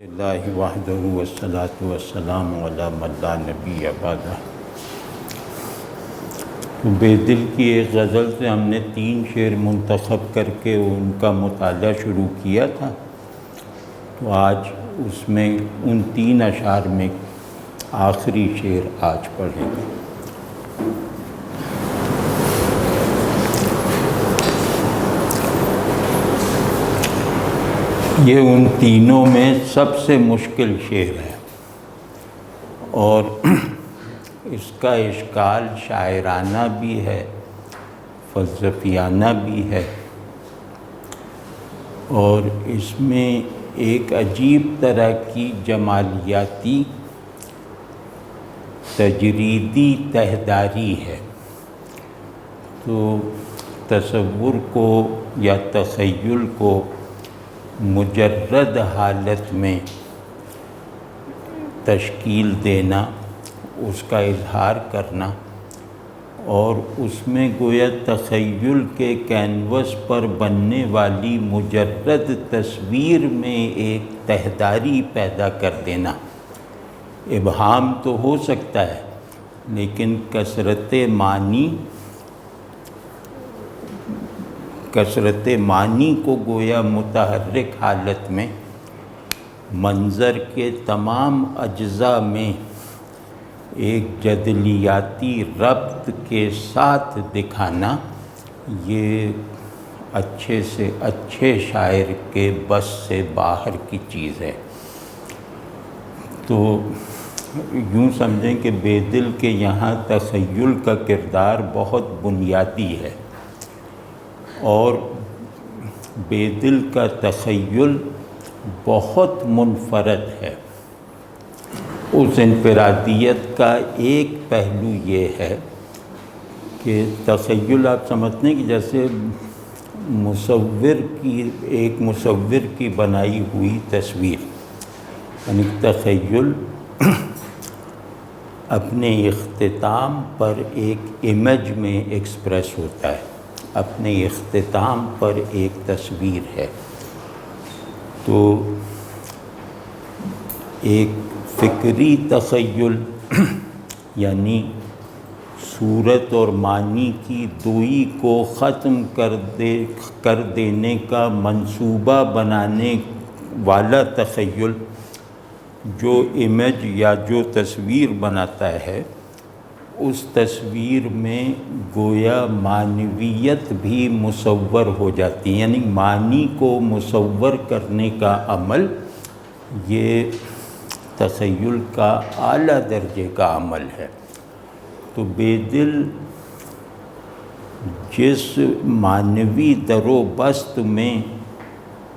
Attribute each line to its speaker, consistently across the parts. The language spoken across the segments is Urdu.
Speaker 1: اللہ وحدہ والصلاۃ والسلام علی من لا نبی بعدہ۔ تو بے دل کی ایک غزل سے ہم نے 3 شعر منتخب کر کے ان کا مطالعہ شروع کیا تھا، تو آج اس میں ان 3 اشعار میں آخری شعر آج پڑھیں گے۔ یہ ان تینوں میں سب سے مشکل شعر ہے اور اس کا اشکال شاعرانہ بھی ہے، فلسفیانہ بھی ہے، اور اس میں ایک عجیب طرح کی جمالیاتی تجریدی تہداری ہے۔ تو تصور کو یا تخیل کو مجرد حالت میں تشکیل دینا، اس کا اظہار کرنا، اور اس میں گویا تخیل کے کینوس پر بننے والی مجرد تصویر میں ایک تہداری پیدا کر دینا، ابہام تو ہو سکتا ہے لیکن کثرت معنی کو گویا متحرک حالت میں منظر کے تمام اجزاء میں ایک جدلیاتی ربط کے ساتھ دکھانا، یہ اچھے سے اچھے شاعر کے بس سے باہر کی چیز ہے۔ تو یوں سمجھیں کہ بے دل کے یہاں تخیل کا کردار بہت بنیادی ہے، اور بے دل کا تخیل بہت منفرد ہے۔ اس انفرادیت کا ایک پہلو یہ ہے کہ تخیل آپ سمجھتے ہیں کہ جیسے ایک مصور کی بنائی ہوئی تصویر، یعنی تخیل اپنے اختتام پر ایک امیج میں ایکسپریس ہوتا ہے، اپنے اختتام پر ایک تصویر ہے۔ تو ایک فکری تخیل یعنی صورت اور معنی کی دوئی کو ختم کر دینے کا منصوبہ بنانے والا تخیل جو امیج یا جو تصویر بناتا ہے، اس تصویر میں گویا معنویت بھی مصور ہو جاتی ہے، یعنی معنی کو مصور کرنے کا عمل یہ تخیل کا اعلیٰ درجے کا عمل ہے۔ تو بے دل جس معنوی در و بست میں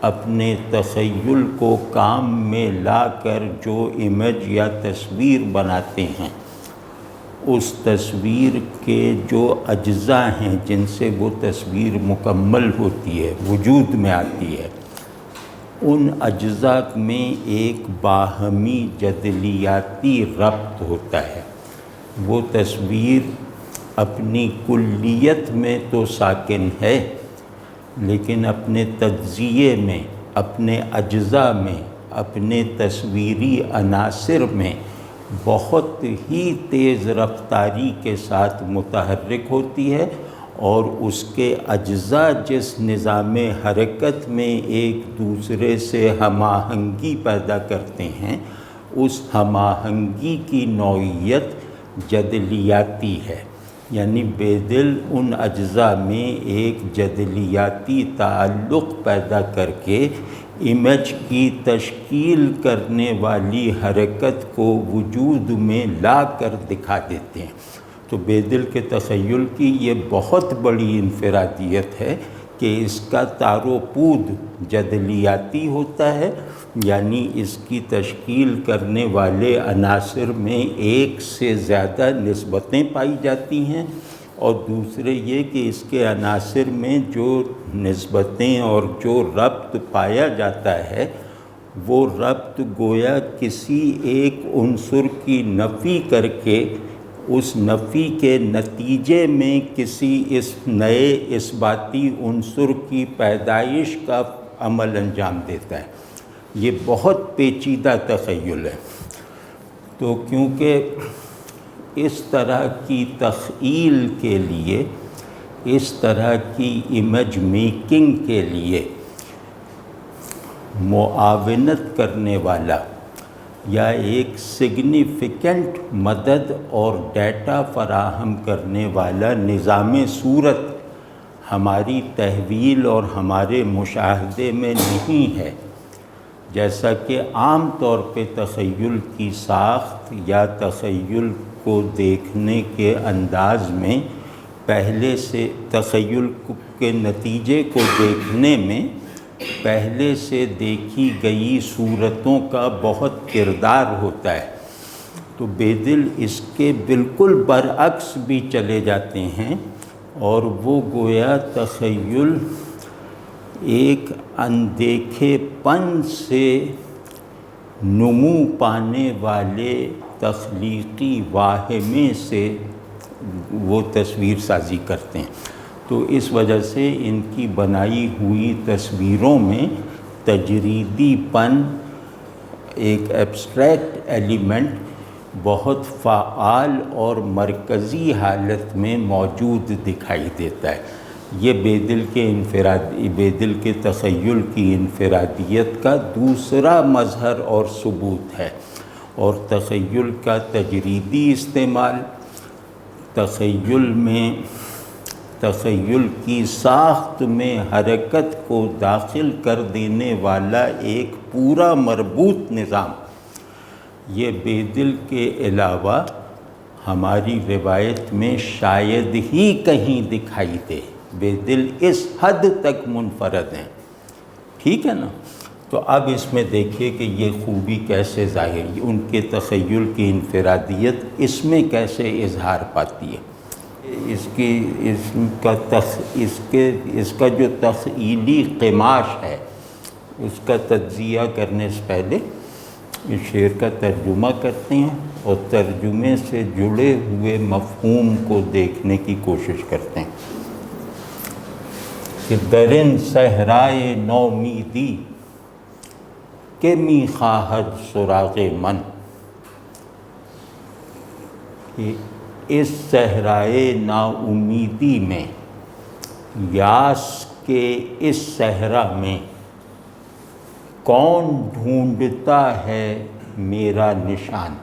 Speaker 1: اپنے تخیل کو کام میں لا کر جو امیج یا تصویر بناتے ہیں، اس تصویر کے جو اجزاء ہیں جن سے وہ تصویر مکمل ہوتی ہے، وجود میں آتی ہے، ان اجزاء میں ایک باہمی جدلیاتی ربط ہوتا ہے۔ وہ تصویر اپنی کلیت میں تو ساکن ہے، لیکن اپنے تجزیے میں، اپنے اجزاء میں، اپنے تصویری عناصر میں بہت ہی تیز رفتاری کے ساتھ متحرک ہوتی ہے، اور اس کے اجزاء جس نظام حرکت میں ایک دوسرے سے ہم آہنگی پیدا کرتے ہیں، اس ہم آہنگی کی نوعیت جدلیاتی ہے۔ یعنی بے دل ان اجزاء میں ایک جدلیاتی تعلق پیدا کر کے امیج کی تشکیل کرنے والی حرکت کو وجود میں لا کر دکھا دیتے ہیں۔ تو بے دل کے تخیل کی یہ بہت بڑی انفرادیت ہے کہ اس کا تار و پود جدلیاتی ہوتا ہے، یعنی اس کی تشکیل کرنے والے عناصر میں ایک سے زیادہ نسبتیں پائی جاتی ہیں، اور دوسرے یہ کہ اس کے عناصر میں جو نسبتیں اور جو ربط پایا جاتا ہے، وہ ربط گویا کسی ایک عنصر کی نفی کر کے اس نفی کے نتیجے میں کسی اس نئے اثباتی عنصر کی پیدائش کا عمل انجام دیتا ہے۔ یہ بہت پیچیدہ تخیل ہے۔ تو کیونکہ اس طرح کی تخیل کے لیے، اس طرح کی امیج میکنگ کے لیے معاونت کرنے والا یا ایک سگنیفیکنٹ مدد اور ڈیٹا فراہم کرنے والا نظام صورت ہماری تحویل اور ہمارے مشاہدے میں نہیں ہے، جیسا کہ عام طور پہ تخیل کی ساخت یا تخیل کو دیکھنے کے انداز میں پہلے سے تخیل کے نتیجے کو دیکھنے میں پہلے سے دیکھی گئی صورتوں کا بہت کردار ہوتا ہے۔ تو بیدل اس کے بالکل برعکس بھی چلے جاتے ہیں، اور وہ گویا تخیل ایک اندیکھے پن سے نمو پانے والے تخلیقی واہمے سے وہ تصویر سازی کرتے ہیں۔ تو اس وجہ سے ان کی بنائی ہوئی تصویروں میں تجریدی پن، ایک ایبسٹریکٹ ایلیمنٹ بہت فعال اور مرکزی حالت میں موجود دکھائی دیتا ہے۔ یہ بیدل کے تخیل کی انفرادیت کا دوسرا مظہر اور ثبوت ہے، اور تخیل کا تجریدی استعمال، تخیل کی ساخت میں حرکت کو داخل کر دینے والا ایک پورا مربوط نظام، یہ بیدل کے علاوہ ہماری روایت میں شاید ہی کہیں دکھائی دے۔ بیدل اس حد تک منفرد ہیں، ٹھیک ہے نا؟ تو اب اس میں دیکھیے کہ یہ خوبی کیسے ظاہر، ان کے تخیل کی انفرادیت اس میں کیسے اظہار پاتی ہے۔ اس کا جو تخیلی قماش ہے، اس کا تجزیہ کرنے سے پہلے اس شعر کا ترجمہ کرتے ہیں اور ترجمے سے جڑے ہوئے مفہوم کو دیکھنے کی کوشش کرتے ہیں کہ درین صحرائے نومیدی کہ می خواہد سراغ من، کہ اس صحرائے نا امیدی میں، یاس کے اس صحرا میں کون ڈھونڈتا ہے میرا نشان،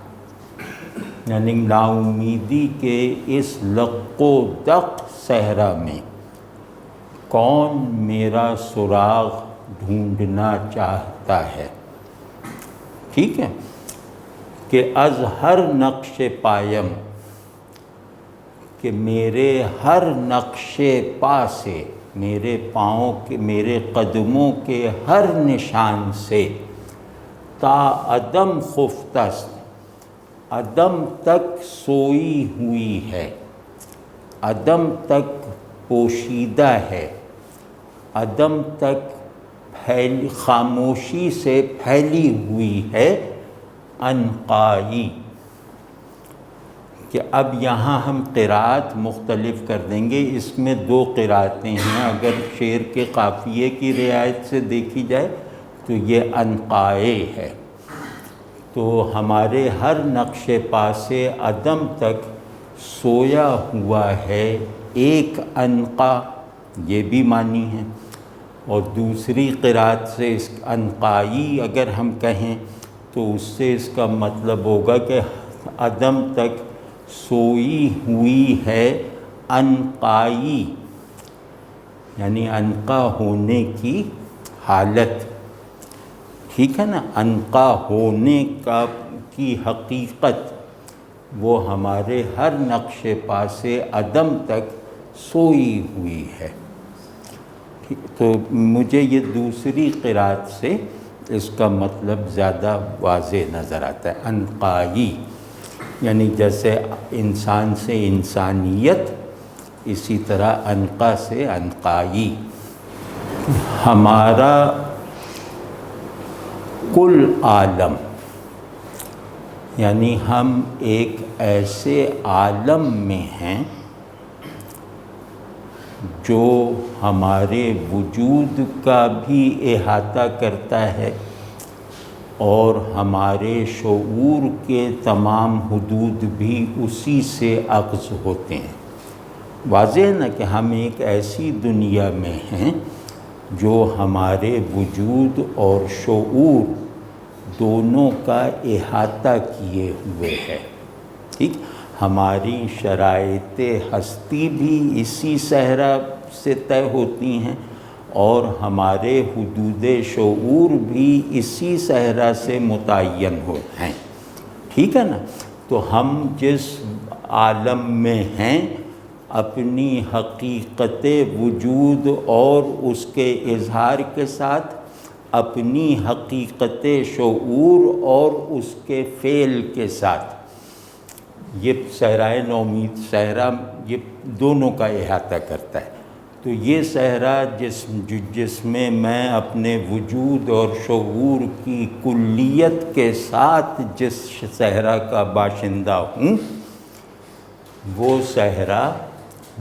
Speaker 1: یعنی نا امیدی کے اس لق و دق صحرا میں کون میرا سراغ ڈھونڈنا چاہتا ہے، ٹھیک ہے؟ کہ از ہر نقش پایم، کہ میرے ہر نقش پا سے، میرے پاؤں کے، میرے قدموں کے ہر نشان سے، تا عدم خفتست، عدم تک سوئی ہوئی ہے، عدم تک پوشیدہ ہے، عدم تک خاموشی سے پھیلی ہوئی ہے، عنقائی۔ کہ اب یہاں ہم قرأت مختلف کر دیں گے، اس میں دو قرأتیں ہیں، اگر شعر کے قافیے کی رعایت سے دیکھی جائے تو یہ عنقائے ہے۔ تو ہمارے ہر نقش پا سے عدم تک سویا ہوا ہے ایک عنقا، یہ بھی معنی ہے۔ اور دوسری قرأت سے اس عنقائی اگر ہم کہیں تو اس سے اس کا مطلب ہوگا کہ عدم تک سوئی ہوئی ہے عنقائی، یعنی عنقا ہونے کی حالت، ٹھیک ہے نا؟ عنقا ہونے کی حقیقت وہ ہمارے ہر نقش پا سے عدم تک سوئی ہوئی ہے۔ تو مجھے یہ دوسری قرأت سے اس کا مطلب زیادہ واضح نظر آتا ہے، عنقائی، یعنی جیسے انسان سے انسانیت، اسی طرح عنقا سے عنقائی۔ ہمارا کل عالم، یعنی ہم ایک ایسے عالم میں ہیں جو ہمارے وجود کا بھی احاطہ کرتا ہے، اور ہمارے شعور کے تمام حدود بھی اسی سے اخذ ہوتے ہیں۔ واضح ہے نا کہ ہم ایک ایسی دنیا میں ہیں جو ہمارے وجود اور شعور دونوں کا احاطہ کیے ہوئے ہے، ٹھیک؟ ہماری شرائط ہستی بھی اسی صحرا سے طے ہوتی ہیں اور ہمارے حدود شعور بھی اسی صحرا سے متعین ہوتے ہیں، ٹھیک ہے نا؟ تو ہم جس عالم میں ہیں اپنی حقیقت وجود اور اس کے اظہار کے ساتھ اپنی حقیقت شعور اور اس کے فعل کے ساتھ، یہ صحرائے نومید صحرا یہ دونوں کا احاطہ کرتا ہے۔ تو یہ صحرا جس میں میں اپنے وجود اور شعور کی کلیت کے ساتھ جس صحرا کا باشندہ ہوں، وہ صحرا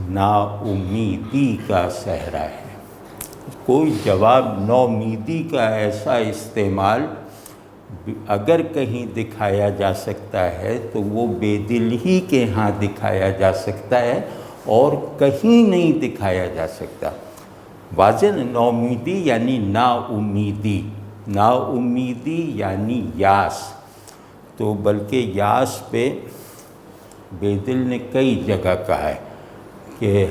Speaker 1: نا امیدی کا صحرا ہے۔ کوئی جواب نومیدی کا ایسا استعمال اگر کہیں دکھایا جا سکتا ہے تو وہ بے دل ہی کے ہاں دکھایا جا سکتا ہے اور کہیں نہیں دکھایا جا سکتا۔ واضح نومیدی یعنی نا امیدی، نا امیدی یعنی یاس۔ تو بلکہ یاس پہ بے دل نے کئی جگہ کہا ہے کہ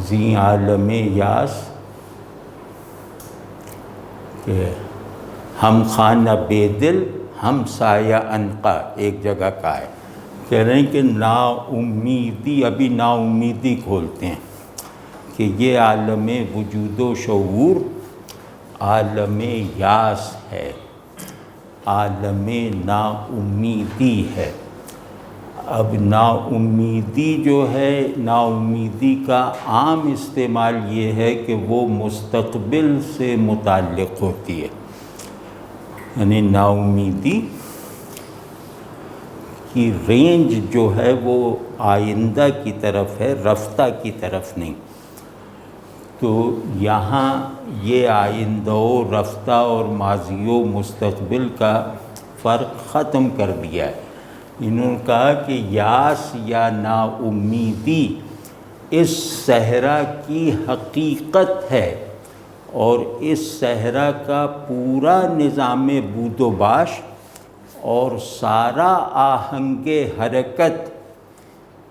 Speaker 1: زی عالم یاس کہ ہم خانہ بے دل ہم سایہ عنقا، ایک جگہ کہا ہے۔ کہہ رہے ہیں کہ نا امیدی، ابھی نا امیدی کھولتے ہیں کہ یہ عالم وجود و شعور عالم یاس ہے، عالم نا امیدی ہے۔ اب نا امیدی جو ہے، نا امیدی کا عام استعمال یہ ہے کہ وہ مستقبل سے متعلق ہوتی ہے، یعنی نا امیدی کی رینج جو ہے وہ آئندہ کی طرف ہے، رفتہ کی طرف نہیں۔ تو یہاں یہ آئندہ و رفتہ اور ماضی و مستقبل کا فرق ختم کر دیا ہے۔ انہوں نے کہا کہ یاس یا نا امیدی اس صحرا کی حقیقت ہے اور اس صحرا کا پورا نظام بود و باش اور سارا آہنگ حرکت،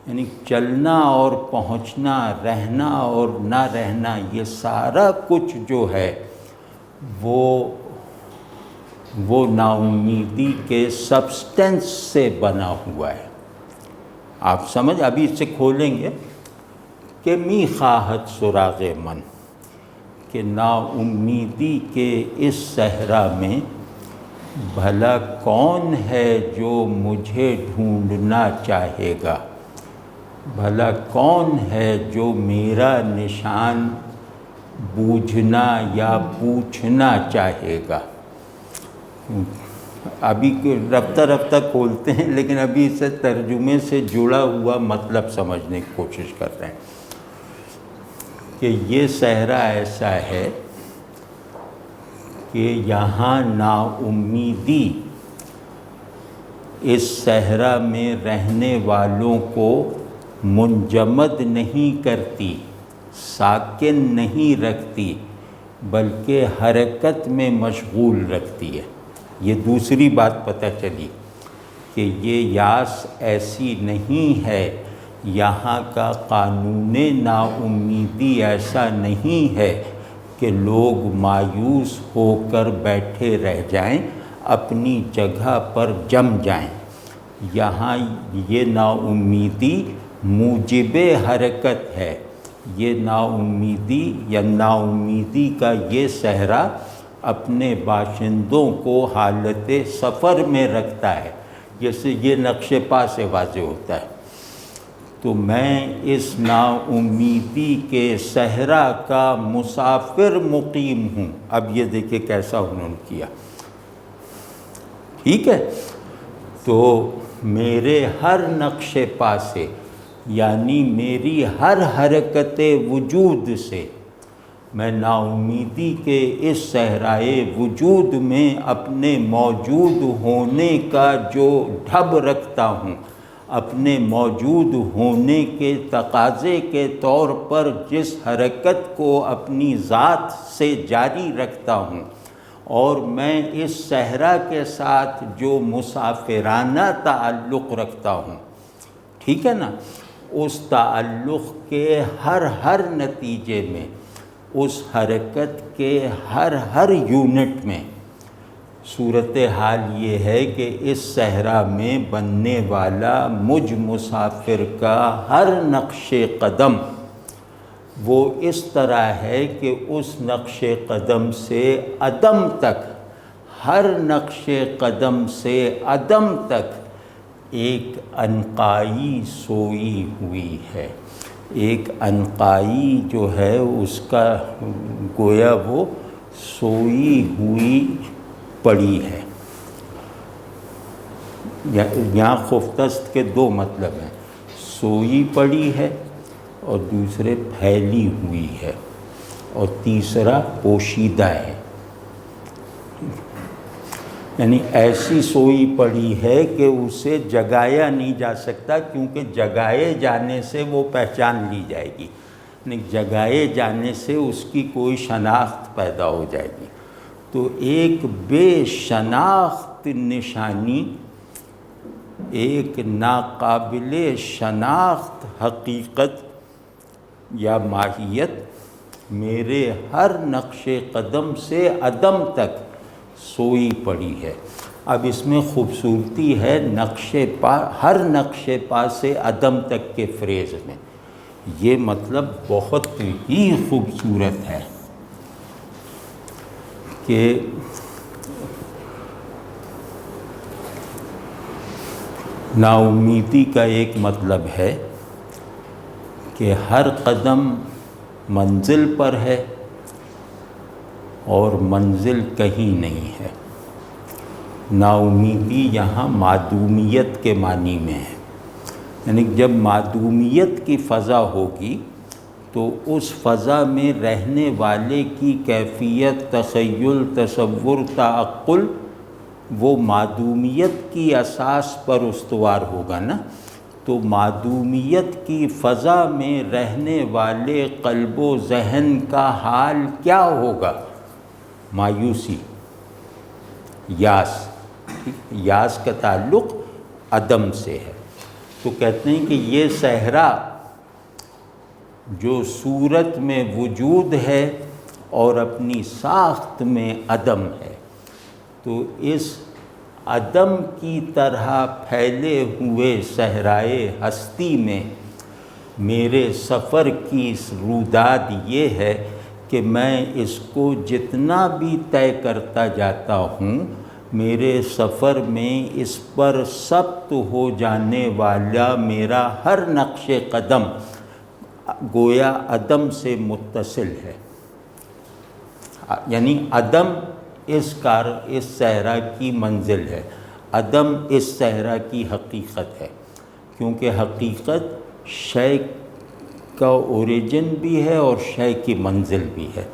Speaker 1: یعنی چلنا اور پہنچنا، رہنا اور نہ رہنا، یہ سارا کچھ جو ہے وہ نا امیدی کے سبسٹنس سے بنا ہوا ہے۔ آپ سمجھ، ابھی اس سے کھولیں گے کہ می خواہد سراغ من، کہ نا امیدی کے اس صحرا میں بھلا کون ہے جو مجھے ڈھونڈنا چاہے گا، بھلا کون ہے جو میرا نشان بوجھنا یا پوچھنا چاہے گا۔ ابھی رفتہ رفتہ کھولتے ہیں لیکن ابھی اسے ترجمے سے جڑا ہوا مطلب سمجھنے کی کوشش کر رہے ہیں کہ یہ صحرا ایسا ہے کہ یہاں نا امیدی اس صحرا میں رہنے والوں کو منجمد نہیں کرتی، ساکن نہیں رکھتی، بلکہ حرکت میں مشغول رکھتی ہے۔ یہ دوسری بات پتہ چلی کہ یہ یاس ایسی نہیں ہے، یہاں کا قانون نا امیدی ایسا نہیں ہے کہ لوگ مایوس ہو کر بیٹھے رہ جائیں، اپنی جگہ پر جم جائیں۔ یہاں یہ نا امیدی موجب حرکت ہے، یہ نا امیدی یا نا امیدی کا یہ صحرا اپنے باشندوں کو حالت سفر میں رکھتا ہے، جیسے یہ نقش پا سے واضح ہوتا ہے۔ تو میں اس نا امیدی کے صحرا کا مسافر مقیم ہوں۔ اب یہ دیکھیں کیسا انہوں نے کیا، ٹھیک ہے؟ تو میرے ہر نقش پا سے، یعنی میری ہر حرکت وجود سے میں نا امیدی کے اس صحرائے وجود میں اپنے موجود ہونے کا جو ڈھب رکھتا ہوں، اپنے موجود ہونے کے تقاضے کے طور پر جس حرکت کو اپنی ذات سے جاری رکھتا ہوں، اور میں اس صحرا کے ساتھ جو مسافرانہ تعلق رکھتا ہوں، ٹھیک ہے نا، اس تعلق کے ہر نتیجے میں، اس حرکت کے ہر یونٹ میں صورتحال یہ ہے کہ اس صحرا میں بننے والا مجھ مسافر کا ہر نقش قدم وہ اس طرح ہے کہ اس نقش قدم سے عدم تک، ہر نقش قدم سے عدم تک ایک عنقائی سوئی ہوئی ہے، ایک عنقائی جو ہے اس کا گویا وہ سوئی ہوئی پڑی ہے۔ یہاں خفتست کے دو مطلب ہیں، سوئی پڑی ہے اور دوسرے پھیلی ہوئی ہے، اور تیسرا پوشیدہ ہے، یعنی ایسی سوئی پڑی ہے کہ اسے جگایا نہیں جا سکتا، کیونکہ جگائے جانے سے وہ پہچان لی جائے گی، یعنی جگائے جانے سے اس کی کوئی شناخت پیدا ہو جائے گی۔ تو ایک بے شناخت نشانی، ایک ناقابل شناخت حقیقت یا ماہیت میرے ہر نقش قدم سے عدم تک سوئی پڑی ہے۔ اب اس میں خوبصورتی ہے نقش پا، ہر نقش پا سے عدم تک کے فریز میں، یہ مطلب بہت ہی خوبصورت ہے کہ نا امیدی کا ایک مطلب ہے کہ ہر قدم منزل پر ہے اور منزل کہیں نہیں ہے۔ نا امیدی یہاں معدومیت کے معنی میں ہے، یعنی جب معدومیت کی فضا ہوگی تو اس فضا میں رہنے والے کی کیفیت، تخیل، تصور، تعقل وہ معدومیت کی اساس پر استوار ہوگا نا۔ تو معدومیت کی فضا میں رہنے والے قلب و ذہن کا حال کیا ہوگا؟ مایوسی، یاس، یاس کا تعلق عدم سے ہے۔ تو کہتے ہیں کہ یہ صحرا جو صورت میں وجود ہے اور اپنی ساخت میں عدم ہے، تو اس عدم کی طرح پھیلے ہوئے صحرائے ہستی میں میرے سفر کی روداد یہ ہے کہ میں اس کو جتنا بھی طے کرتا جاتا ہوں، میرے سفر میں اس پر ثبت ہو جانے والا میرا ہر نقش قدم گویا عدم سے متصل ہے، یعنی عدم اس صحرا کی منزل ہے، عدم اس صحرا کی حقیقت ہے، کیونکہ حقیقت شے کا اوریجن بھی ہے اور شے کی منزل بھی ہے۔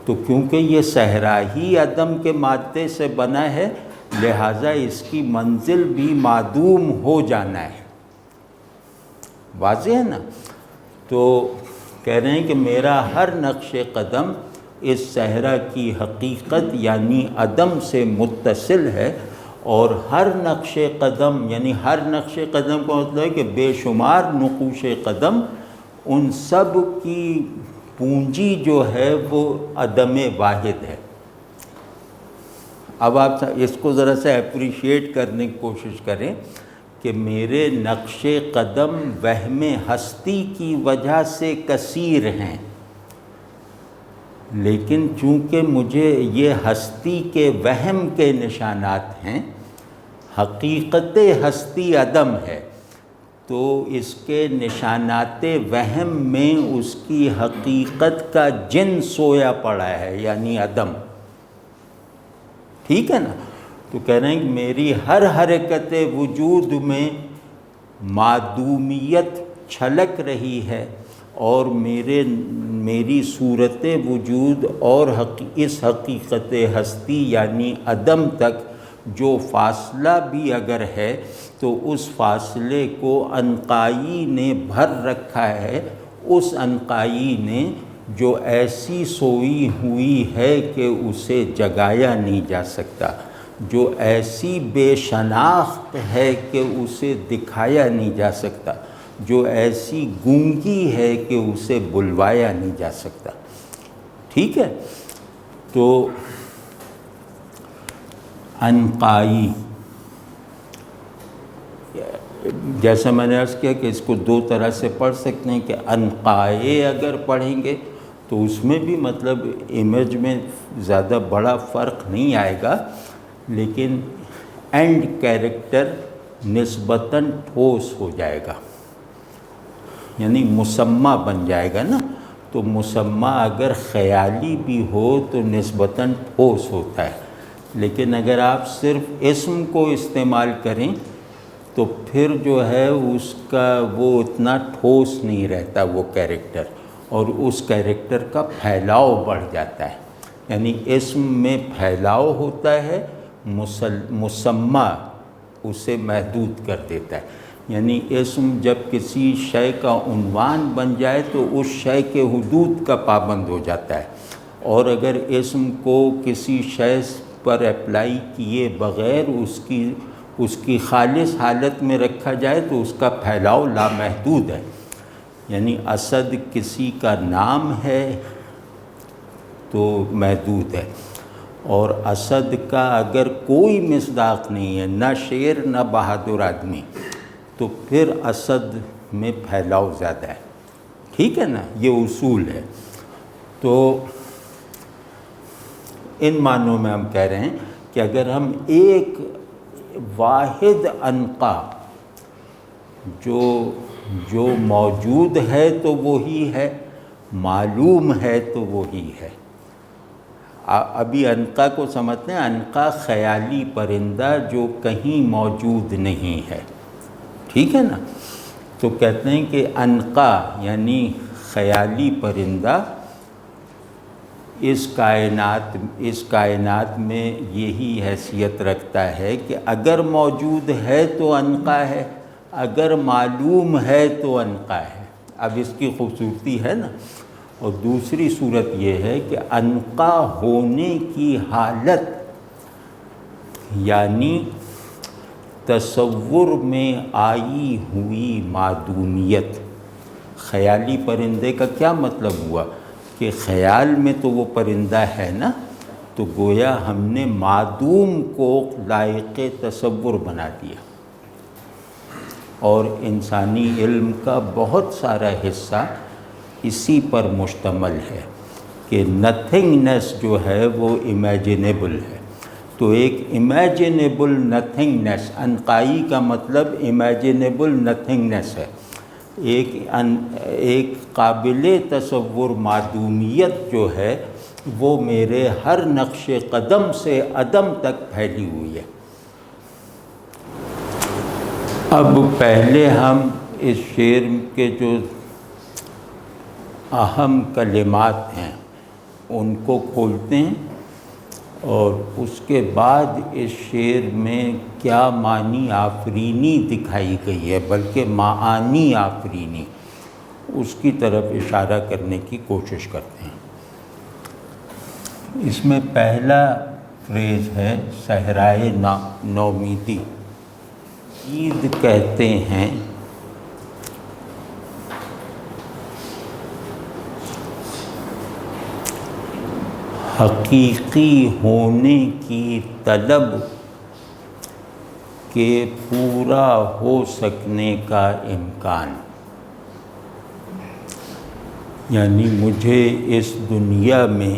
Speaker 1: تو کیونکہ یہ صحرا ہی عدم کے مادے سے بنا ہے، لہٰذا اس کی منزل بھی معدوم ہو جانا ہے۔ واضح ہے نا؟ تو کہہ رہے ہیں کہ میرا ہر نقش قدم اس صحرا کی حقیقت یعنی عدم سے متصل ہے، اور ہر نقش قدم یعنی ہر نقش قدم کا مطلب ہے کہ بے شمار نقوش قدم، ان سب کی پونجی جو ہے وہ عدم واحد ہے۔ اب آپ اس کو ذرا سا اپریشیٹ کرنے کی کوشش کریں کہ میرے نقش قدم وہم ہستی کی وجہ سے کثیر ہیں، لیکن چونکہ مجھے یہ ہستی کے وہم کے نشانات ہیں، حقیقت ہستی عدم ہے، تو اس کے نشانات وہم میں اس کی حقیقت کا جن سویا پڑا ہے، یعنی عدم۔ ٹھیک ہے نا؟ تو کہہ رہے ہیں کہ میری ہر حرکت وجود میں معدومیت چھلک رہی ہے، اور میرے میری صورت وجود اور اس حقیقت ہستی یعنی عدم تک جو فاصلہ بھی اگر ہے تو اس فاصلے کو عنقائی نے بھر رکھا ہے، اس عنقائی نے جو ایسی سوئی ہوئی ہے کہ اسے جگایا نہیں جا سکتا، جو ایسی بے شناخت ہے کہ اسے دکھایا نہیں جا سکتا، جو ایسی گونگی ہے کہ اسے بلوایا نہیں جا سکتا۔ ٹھیک ہے، تو عنقائی، جیسا میں نے عرض کیا کہ اس کو دو طرح سے پڑھ سکتے ہیں کہ عنقائے اگر پڑھیں گے تو اس میں بھی مطلب امیج میں زیادہ بڑا فرق نہیں آئے گا، لیکن اینڈ کیریکٹر نسبتاً ٹھوس ہو جائے گا، یعنی مسمہ بن جائے گا نا، تو مسمہ اگر خیالی بھی ہو تو نسبتاً ٹھوس ہوتا ہے، لیکن اگر آپ صرف اسم کو استعمال کریں تو پھر جو ہے اس کا وہ اتنا ٹھوس نہیں رہتا وہ کیریکٹر، اور اس کیریکٹر کا پھیلاؤ بڑھ جاتا ہے، یعنی اسم میں پھیلاؤ ہوتا ہے، مسمہ اسے محدود کر دیتا ہے، یعنی اسم جب کسی شے کا عنوان بن جائے تو اس شے کے حدود کا پابند ہو جاتا ہے، اور اگر اسم کو کسی شے پر اپلائی کیے بغیر اس کی خالص حالت میں رکھا جائے تو اس کا پھیلاؤ لامحدود ہے، یعنی اسد کسی کا نام ہے تو محدود ہے، اور اسد کا اگر کوئی مصداق نہیں ہے، نہ شیر نہ بہادر آدمی، تو پھر اسد میں پھیلاؤ زیادہ ہے۔ ٹھیک ہے نا، یہ اصول ہے۔ تو ان معنوں میں ہم کہہ رہے ہیں کہ اگر ہم ایک واحد عنقا جو موجود ہے تو وہی ہے، معلوم ہے تو وہی ہے۔ ابھی عنقا کو سمجھتے ہیں، عنقا خیالی پرندہ جو کہیں موجود نہیں ہے، ٹھیک ہے نا، تو کہتے ہیں کہ عنقا یعنی خیالی پرندہ اس کائنات میں یہی حیثیت رکھتا ہے کہ اگر موجود ہے تو عنقا ہے، اگر معلوم ہے تو عنقا ہے۔ اب اس کی خوبصورتی ہے نا، اور دوسری صورت یہ ہے کہ عنقا ہونے کی حالت یعنی تصور میں آئی ہوئی معدومیت۔ خیالی پرندے کا کیا مطلب ہوا کہ خیال میں تو وہ پرندہ ہے نا، تو گویا ہم نے معدوم کو لائق تصور بنا دیا، اور انسانی علم کا بہت سارا حصہ اسی پر مشتمل ہے کہ نتھنگنیس جو ہے وہ امیجنیبل ہے۔ تو ایک امیجنیبل نتھنگنیس، عنقائی کا مطلب امیجنیبل نتھنگنیس ہے، ایک قابل تصور معدومیت جو ہے وہ میرے ہر نقش قدم سے عدم تک پھیلی ہوئی ہے۔ اب پہلے ہم اس شعر کے جو اہم کلمات ہیں ان کو کھولتے ہیں، اور اس کے بعد اس شعر میں کیا معنی آفرینی دکھائی گئی ہے، بلکہ معانی آفرینی، اس کی طرف اشارہ کرنے کی کوشش کرتے ہیں۔ اس میں پہلا فریز ہے صحرائے نومیدی۔ عید کہتے ہیں حقیقی ہونے کی طلب کے پورا ہو سکنے کا امکان، یعنی مجھے اس دنیا میں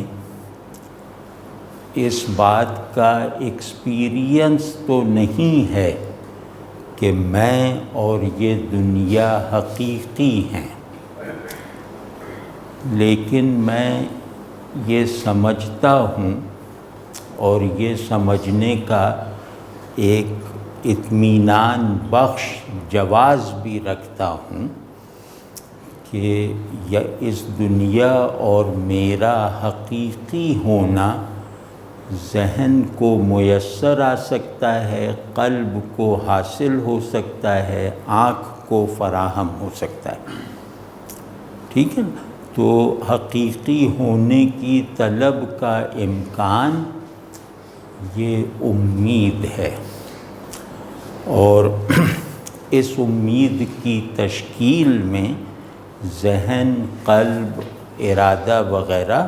Speaker 1: اس بات کا ایکسپیرینس تو نہیں ہے کہ میں اور یہ دنیا حقیقی ہیں، لیکن میں یہ سمجھتا ہوں اور یہ سمجھنے کا ایک اطمینان بخش جواز بھی رکھتا ہوں کہ اس دنیا اور میرا حقیقی ہونا ذہن کو میسر آ سکتا ہے، قلب کو حاصل ہو سکتا ہے، آنکھ کو فراہم ہو سکتا ہے، ٹھیک ہے نا؟ تو حقیقی ہونے کی طلب کا امکان یہ امید ہے، اور اس امید کی تشکیل میں ذہن، قلب، ارادہ وغیرہ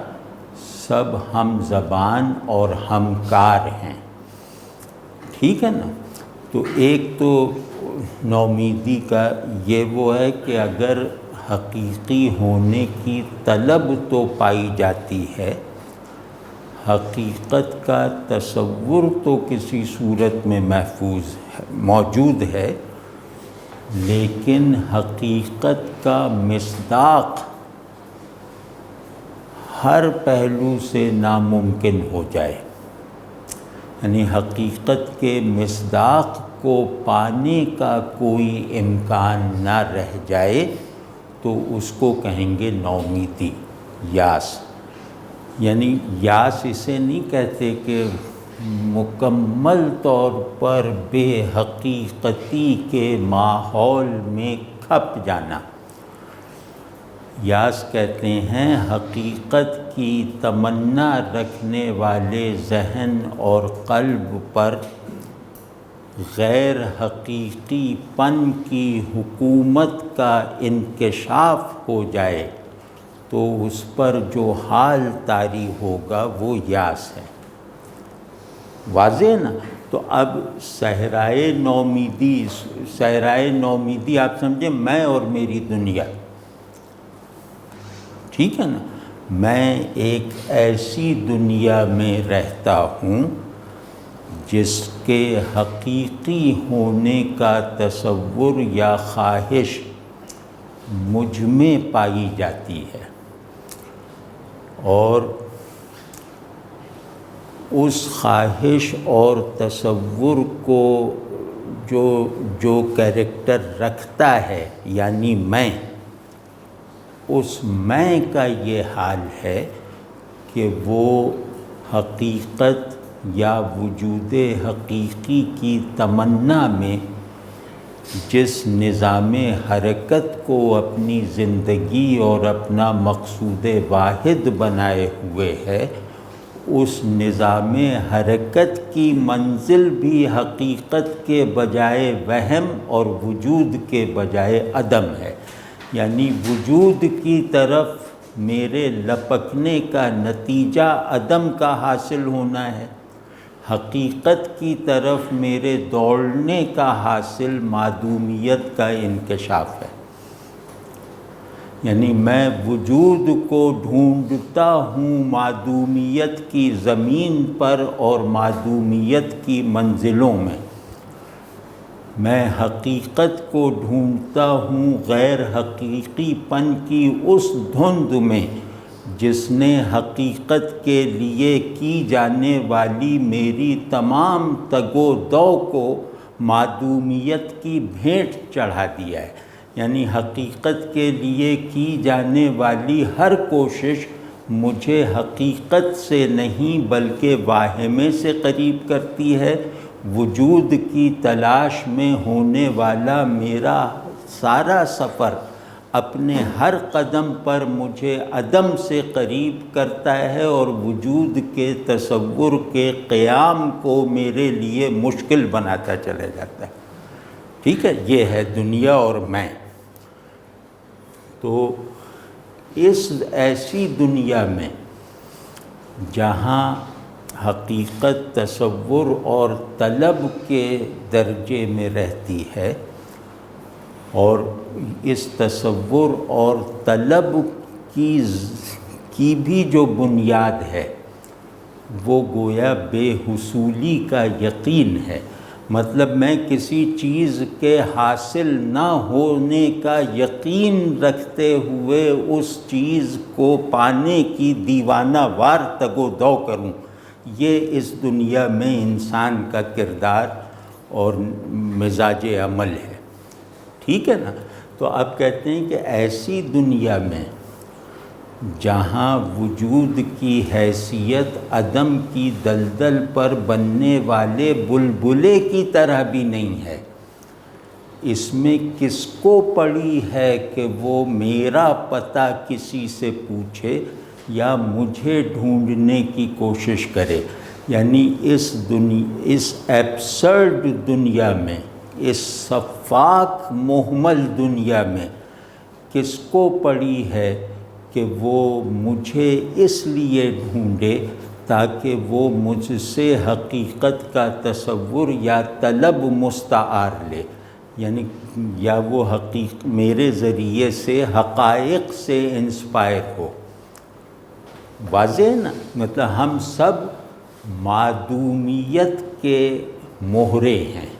Speaker 1: سب ہم زبان اور ہم کار ہیں، ٹھیک ہے نا؟ تو ایک تو نومیدی کا یہ وہ ہے کہ اگر حقیقی ہونے کی طلب تو پائی جاتی ہے، حقیقت کا تصور تو کسی صورت میں محفوظ موجود ہے، لیکن حقیقت کا مصداق ہر پہلو سے ناممکن ہو جائے، یعنی حقیقت کے مصداق کو پانے کا کوئی امکان نہ رہ جائے تو اس کو کہیں گے نومیدی، یاس۔ یعنی یاس اسے نہیں کہتے کہ مکمل طور پر بے حقیقتی کے ماحول میں کھپ جانا، یاس کہتے ہیں حقیقت کی تمنا رکھنے والے ذہن اور قلب پر غیر حقیقی پن کی حکومت کا انکشاف ہو جائے تو اس پر جو حال طاری ہوگا وہ یاس ہے، واضح نا؟ تو اب صحرائے نومیدی آپ سمجھیں میں اور میری دنیا، ٹھیک ہے نا؟ میں ایک ایسی دنیا میں رہتا ہوں جس کے حقیقی ہونے کا تصور یا خواہش مجھ میں پائی جاتی ہے، اور اس خواہش اور تصور کو جو کیریکٹر رکھتا ہے یعنی میں، اس میں کا یہ حال ہے کہ وہ حقیقت یا وجود حقیقی کی تمنا میں جس نظام حرکت کو اپنی زندگی اور اپنا مقصود واحد بنائے ہوئے ہے، اس نظام حرکت کی منزل بھی حقیقت کے بجائے وہم اور وجود کے بجائے عدم ہے، یعنی وجود کی طرف میرے لپکنے کا نتیجہ عدم کا حاصل ہونا ہے، حقیقت کی طرف میرے دوڑنے کا حاصل معدومیت کا انکشاف ہے، یعنی میں وجود کو ڈھونڈتا ہوں معدومیت کی زمین پر اور معدومیت کی منزلوں میں حقیقت کو ڈھونڈتا ہوں غیر حقیقی پن کی اس دھند میں جس نے حقیقت کے لیے کی جانے والی میری تمام تگ و دو کو معدومیت کی بھیٹ چڑھا دیا ہے، یعنی حقیقت کے لیے کی جانے والی ہر کوشش مجھے حقیقت سے نہیں بلکہ واہمے سے قریب کرتی ہے، وجود کی تلاش میں ہونے والا میرا سارا سفر اپنے ہر قدم پر مجھے عدم سے قریب کرتا ہے اور وجود کے تصور کے قیام کو میرے لیے مشکل بناتا چلا جاتا ہے، ٹھیک ہے؟ یہ ہے دنیا اور میں۔ تو اس ایسی دنیا میں جہاں حقیقت تصور اور طلب کے درجے میں رہتی ہے، اور اس تصور اور طلب کی بھی جو بنیاد ہے وہ گویا بے حصولی کا یقین ہے، مطلب میں کسی چیز کے حاصل نہ ہونے کا یقین رکھتے ہوئے اس چیز کو پانے کی دیوانہ وار تگ و دو کروں، یہ اس دنیا میں انسان کا کردار اور مزاج عمل ہے، ٹھیک ہے نا؟ تو اب کہتے ہیں کہ ایسی دنیا میں جہاں وجود کی حیثیت عدم کی دلدل پر بننے والے بلبلے کی طرح بھی نہیں ہے، اس میں کس کو پڑی ہے کہ وہ میرا پتہ کسی سے پوچھے یا مجھے ڈھونڈنے کی کوشش کرے۔ یعنی اس ایبسرڈ دنیا میں، اس صفاک محمل دنیا میں کس کو پڑی ہے کہ وہ مجھے اس لیے ڈھونڈے تاکہ وہ مجھ سے حقیقت کا تصور یا طلب مستعار لے، یعنی یا وہ میرے ذریعے سے حقائق سے انسپائر ہو۔ واضح نا؟ مطلب ہم سب معدومیت کے مہرے ہیں،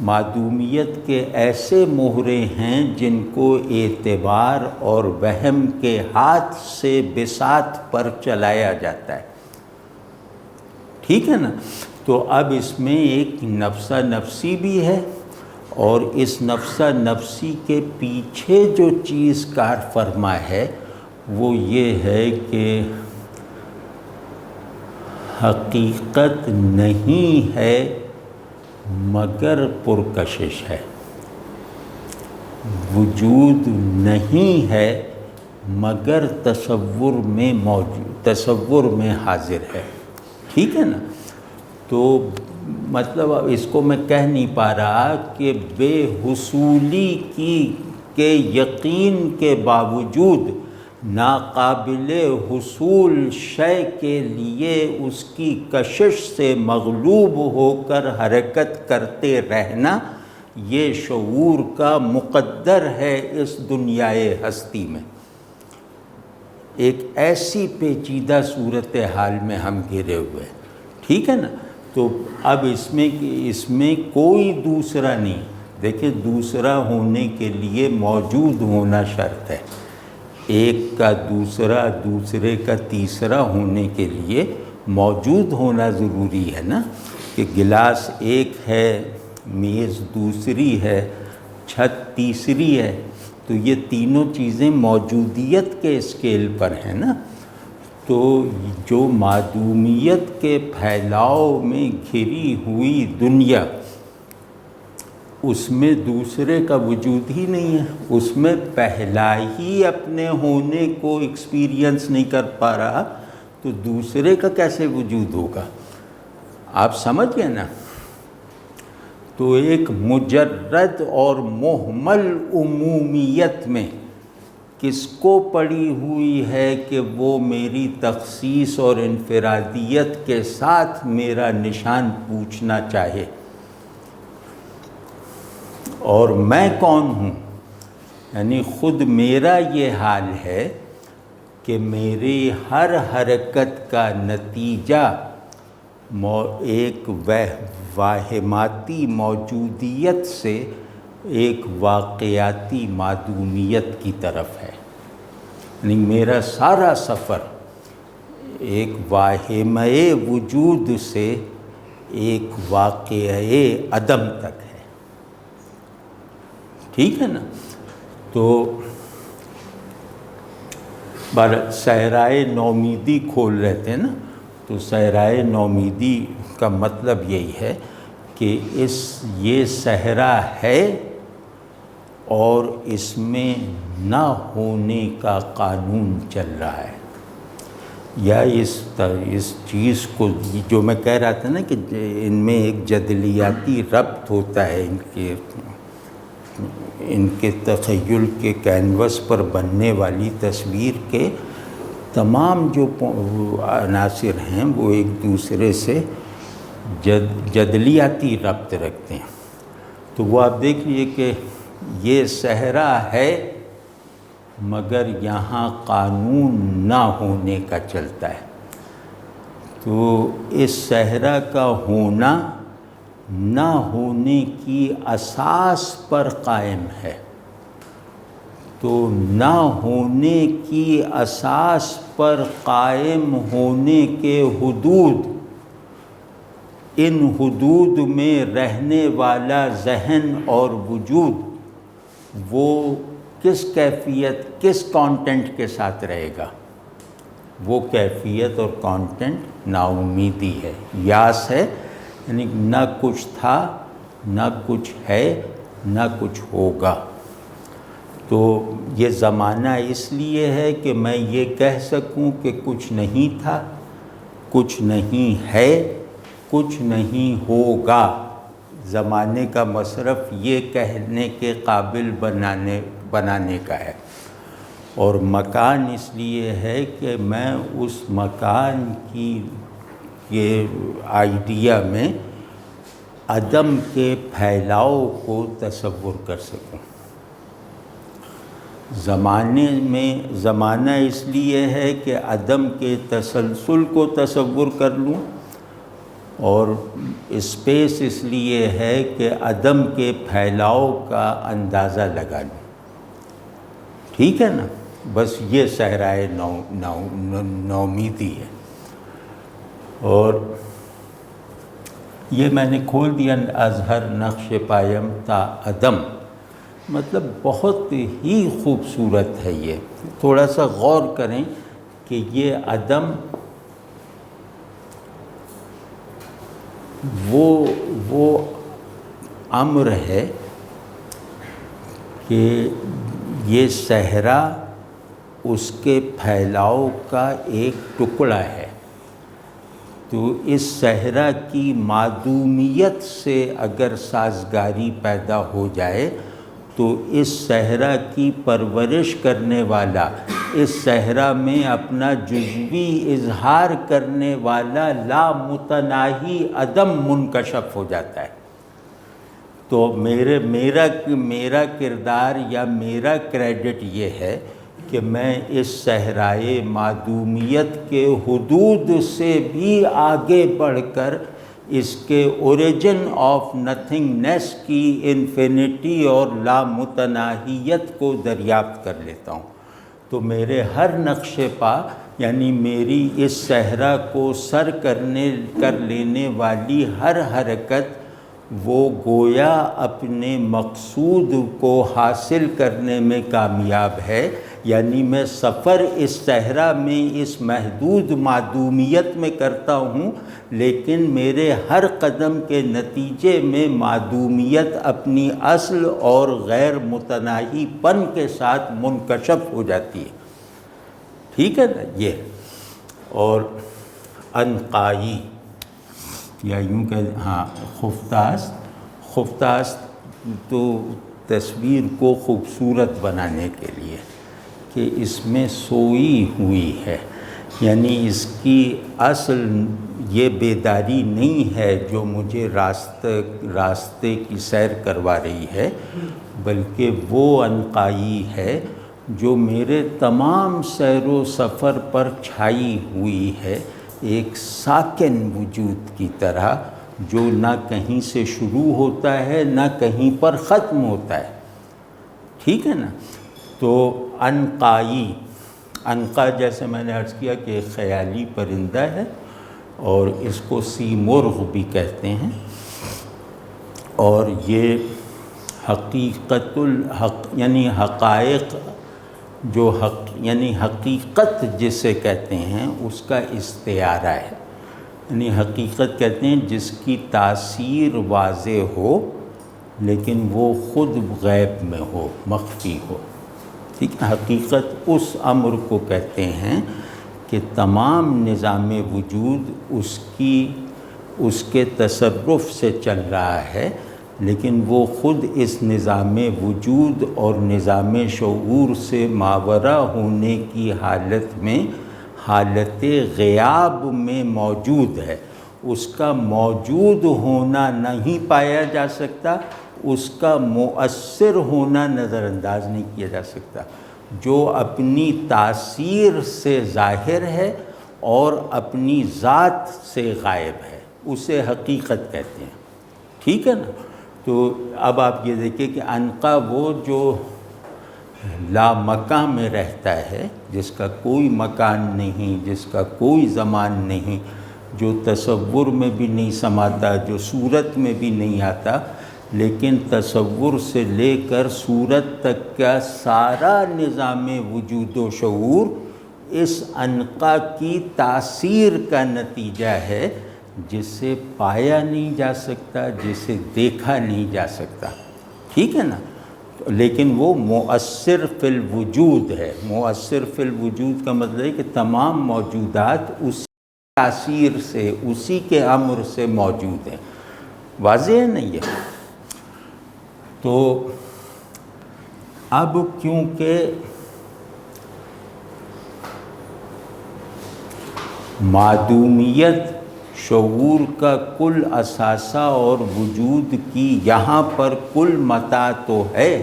Speaker 1: معدومیت کے ایسے مہرے ہیں جن کو اعتبار اور وہم کے ہاتھ سے بساط پر چلایا جاتا ہے، ٹھیک ہے نا؟ تو اب اس میں ایک نفسہ نفسی بھی ہے، اور اس نفسہ نفسی کے پیچھے جو چیز کار فرما ہے وہ یہ ہے کہ حقیقت نہیں ہے مگر پرکشش ہے، وجود نہیں ہے مگر تصور میں موجود، تصور میں حاضر ہے، ٹھیک ہے نا؟ تو مطلب اب اس کو میں کہہ نہیں پا رہا کہ بے حصولی کے یقین کے باوجود ناقابل حصول شے کے لیے اس کی کشش سے مغلوب ہو کر حرکت کرتے رہنا، یہ شعور کا مقدر ہے اس دنیائے ہستی میں۔ ایک ایسی پیچیدہ صورتحال میں ہم گھرے ہوئے، ٹھیک ہے نا؟ تو اب اس میں کوئی دوسرا نہیں۔ دیکھیں، دوسرا ہونے کے لیے موجود ہونا شرط ہے، ایک کا دوسرا، دوسرے کا تیسرا ہونے کے لیے موجود ہونا ضروری ہے نا، کہ گلاس ایک ہے، میز دوسری ہے، چھت تیسری ہے، تو یہ تینوں چیزیں موجودیت کے اسکیل پر ہیں نا۔ تو جو معدومیت کے پھیلاؤ میں گھری ہوئی دنیا، اس میں دوسرے کا وجود ہی نہیں ہے، اس میں پہلا ہی اپنے ہونے کو ایکسپیرینس نہیں کر پا رہا، تو دوسرے کا کیسے وجود ہوگا؟ آپ سمجھ گئے نا؟ تو ایک مجرد اور محمل عمومیت میں کس کو پڑی ہوئی ہے کہ وہ میری تخصیص اور انفرادیت کے ساتھ میرا نشان پوچھنا چاہے، اور میں کون ہوں؟ یعنی خود میرا یہ حال ہے کہ میری ہر حرکت کا نتیجہ ایک واہماتی موجودیت سے ایک واقعاتی معدومیت کی طرف ہے، یعنی میرا سارا سفر ایک واہمہ وجود سے ایک واقعہ عدم تک ہے، ٹھیک ہے نا؟ تو صحرائے نومیدی کھول رہے تھے نا، تو صحرائے نومیدی کا مطلب یہی ہے کہ یہ صحرا ہے اور اس میں نہ ہونے کا قانون چل رہا ہے، یا اس چیز کو جو میں کہہ رہا تھا نا کہ ان میں ایک جدلیاتی ربط ہوتا ہے، ان کے تخیل کے کینوس پر بننے والی تصویر کے تمام جو عناصر ہیں وہ ایک دوسرے سے جدلیاتی ربط رکھتے ہیں۔ تو وہ آپ دیکھ لیجئے کہ یہ صحرا ہے مگر یہاں قانون نہ ہونے کا چلتا ہے، تو اس صحرا کا ہونا نہ ہونے کی اساس پر قائم ہے، تو نہ ہونے کی اساس پر قائم ہونے کے حدود، ان حدود میں رہنے والا ذہن اور وجود وہ کس کیفیت کس کانٹینٹ کے ساتھ رہے گا؟ وہ کیفیت اور کانٹینٹ نا امیدی ہے، یاس ہے، یعنی نہ کچھ تھا، نہ کچھ ہے، نہ کچھ ہوگا۔ تو یہ زمانہ اس لیے ہے کہ میں یہ کہہ سکوں کہ کچھ نہیں تھا، کچھ نہیں ہے، کچھ نہیں ہوگا۔ زمانے کا مصرف یہ کہنے کے قابل بنانے کا ہے، اور مکان اس لیے ہے کہ میں اس مکان کی یہ آئیڈیا میں عدم کے پھیلاؤ کو تصور کر سکوں۔ زمانہ اس لیے ہے کہ عدم کے تسلسل کو تصور کر لوں، اور اسپیس اس لیے ہے کہ عدم کے پھیلاؤ کا اندازہ لگا لوں۔ ٹھیک ہے نا؟ بس یہ صحرائے نومیدی ہے۔ اور یہ میں نے کھول دیا، اظہر نقش پایم تا عدم، مطلب بہت ہی خوبصورت ہے۔ یہ تھوڑا سا غور کریں کہ یہ عدم وہ امر ہے کہ یہ صحرا اس کے پھیلاؤ کا ایک ٹکڑا ہے، تو اس صحرا کی معدومیت سے اگر سازگاری پیدا ہو جائے تو اس صحرا کی پرورش کرنے والا، اس صحرا میں اپنا جزوی اظہار کرنے والا لامتناہی عدم منکشف ہو جاتا ہے۔ تو میرا کردار یا میرا کریڈٹ یہ ہے کہ میں اس صحرائے معدومیت کے حدود سے بھی آگے بڑھ کر اس کے اوریجن آف نتھنگنیس کی انفینٹی اور لامتناہیت کو دریافت کر لیتا ہوں۔ تو میرے ہر نقش پا، یعنی میری اس صحرا کو سر کر لینے والی ہر حرکت، وہ گویا اپنے مقصود کو حاصل کرنے میں کامیاب ہے، یعنی میں سفر اس صحرا میں اس محدود معدومیت میں کرتا ہوں، لیکن میرے ہر قدم کے نتیجے میں معدومیت اپنی اصل اور غیر متناہی پن کے ساتھ منکشف ہو جاتی ہے۔ ٹھیک ہے نا؟ یہ اور انقائی، یا یوں کہ ہاں خفتاست تو تصویر کو خوبصورت بنانے کے لیے کہ اس میں سوئی ہوئی ہے، یعنی اس کی اصل یہ بیداری نہیں ہے جو مجھے راستے کی سیر کروا رہی ہے، بلکہ وہ انقائی ہے جو میرے تمام سیر و سفر پر چھائی ہوئی ہے، ایک ساکن وجود کی طرح جو نہ کہیں سے شروع ہوتا ہے نہ کہیں پر ختم ہوتا ہے۔ ٹھیک ہے نا؟ تو عنقا جیسے میں نے عرض کیا کہ ایک خیالی پرندہ ہے، اور اس کو سیمرغ بھی کہتے ہیں، اور یہ حقیقت یعنی حقائق یعنی حقیقت جسے کہتے ہیں اس کا استعارہ ہے، یعنی حقیقت کہتے ہیں جس کی تاثیر واضح ہو لیکن وہ خود غیب میں ہو، مخفی ہو۔ ٹھیک ہے؟ حقیقت اس امر کو کہتے ہیں کہ تمام نظام وجود اس کے تصرف سے چل رہا ہے، لیکن وہ خود اس نظام وجود اور نظام شعور سے ماورا ہونے کی حالت غیاب میں موجود ہے۔ اس کا موجود ہونا نہیں پایا جا سکتا، اس کا مؤثر ہونا نظر انداز نہیں کیا جا سکتا۔ جو اپنی تاثیر سے ظاہر ہے اور اپنی ذات سے غائب ہے، اسے حقیقت کہتے ہیں۔ ٹھیک ہے نا؟ تو اب آپ یہ دیکھیں کہ عنقا وہ جو لامکاں میں رہتا ہے، جس کا کوئی مکان نہیں، جس کا کوئی زمان نہیں، جو تصور میں بھی نہیں سماتا، جو صورت میں بھی نہیں آتا، لیکن تصور سے لے کر صورت تک کا سارا نظام وجود و شعور اس عنقا کی تاثیر کا نتیجہ ہے، جسے پایا نہیں جا سکتا، جسے دیکھا نہیں جا سکتا، ٹھیک ہے نا؟ لیکن وہ مؤثر فی الوجود ہے۔ مؤثر فی الوجود کا مطلب ہے کہ تمام موجودات اسی تاثیر سے، اسی کے امر سے موجود ہیں۔ واضح ہے نہیں ہے؟ تو اب کیونکہ معدومیت شعور کا کل اثاثہ اور وجود کی یہاں پر کل متاع تو ہے،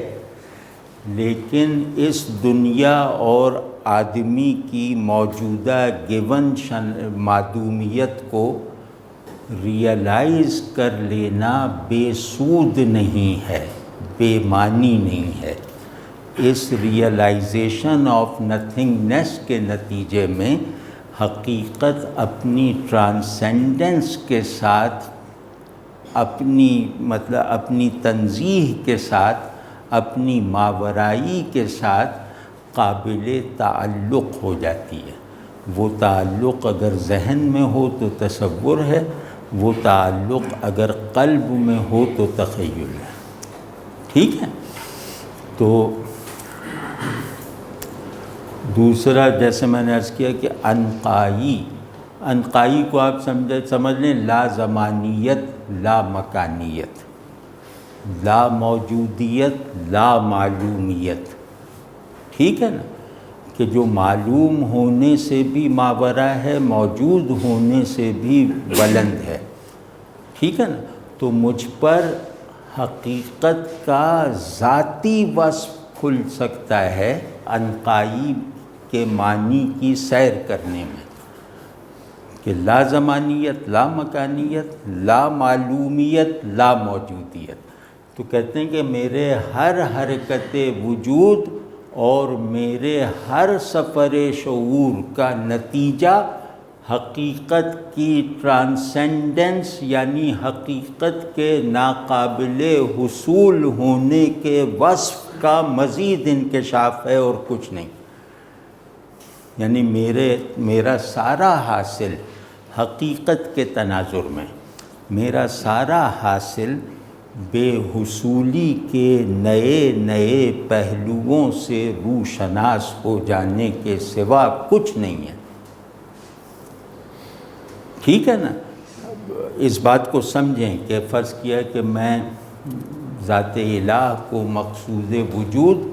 Speaker 1: لیکن اس دنیا اور آدمی کی موجودہ گیون معدومیت کو ریئلائز کر لینا بے سود نہیں ہے، بے معنی نہیں ہے۔ اس ریئلائزیشن آف نتھنگنیس کے نتیجے میں حقیقت اپنی ٹرانسینڈنس کے ساتھ، اپنی تنزیہ کے ساتھ، اپنی ماورائی کے ساتھ قابل تعلق ہو جاتی ہے۔ وہ تعلق اگر ذہن میں ہو تو تصور ہے، وہ تعلق اگر قلب میں ہو تو تخیل ہے، ٹھیک ہے؟ تو دوسرا، جیسے میں نے عرض کیا کہ عنقائی کو آپ سمجھ لیں لا زمانیت، لا مکانیت، لا موجودیت، لا معلومیت، ٹھیک ہے نا؟ کہ جو معلوم ہونے سے بھی ماورا ہے، موجود ہونے سے بھی بلند ہے، ٹھیک ہے نا؟ تو مجھ پر حقیقت کا ذاتی وصف کھل سکتا ہے عنقائی کے معنی کی سیر کرنے میں، کہ لا زمانیت، لا مکانیت، لا معلومیت، لا موجودیت۔ تو کہتے ہیں کہ میرے ہر حرکت وجود اور میرے ہر سفر شعور کا نتیجہ حقیقت کی ٹرانسینڈنس، یعنی حقیقت کے ناقابل حصول ہونے کے وصف کا مزید انکشاف ہے اور کچھ نہیں۔ یعنی میرا سارا حاصل حقیقت کے تناظر میں، میرا سارا حاصل بے حصولی کے نئے نئے پہلوؤں سے روشناس ہو جانے کے سوا کچھ نہیں ہے، ٹھیک ہے نا؟ اس بات کو سمجھیں کہ فرض کیا کہ میں ذات الہ کو مقصود وجود